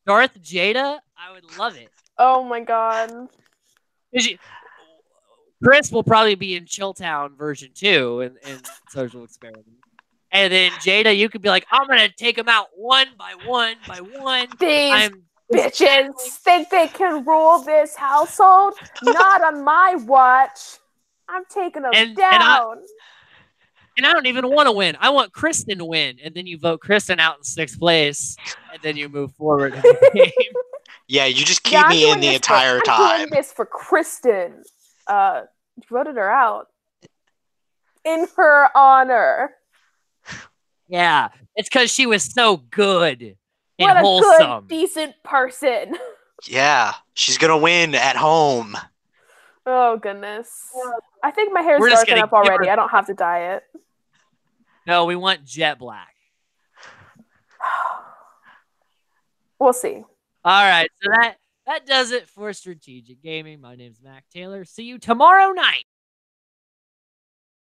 Darth Jada, I would love it. Oh my God. Chris will probably be in Chilltown version 2 in Social Experiment. And then Jada, you could be like, I'm going to take them out one by one by one. These bitches think they can rule this household? Not on my watch. I'm taking them down. And I don't even want to win. I want Kristen to win. And then you vote Kristen out in 6th place. And then you move forward in the game. Yeah, you just keep me in the entire time. I'm doing this for Kristen. You voted her out. In her honor. Yeah, it's because she was so good and what a wholesome. Good, decent person. Yeah, she's going to win at home. Oh, goodness. I think my hair's dark enough already. I don't have to dye it. No, we want jet black. We'll see. All right, so that does it for Strategic Gaming. My name's Mac Taylor. See you tomorrow night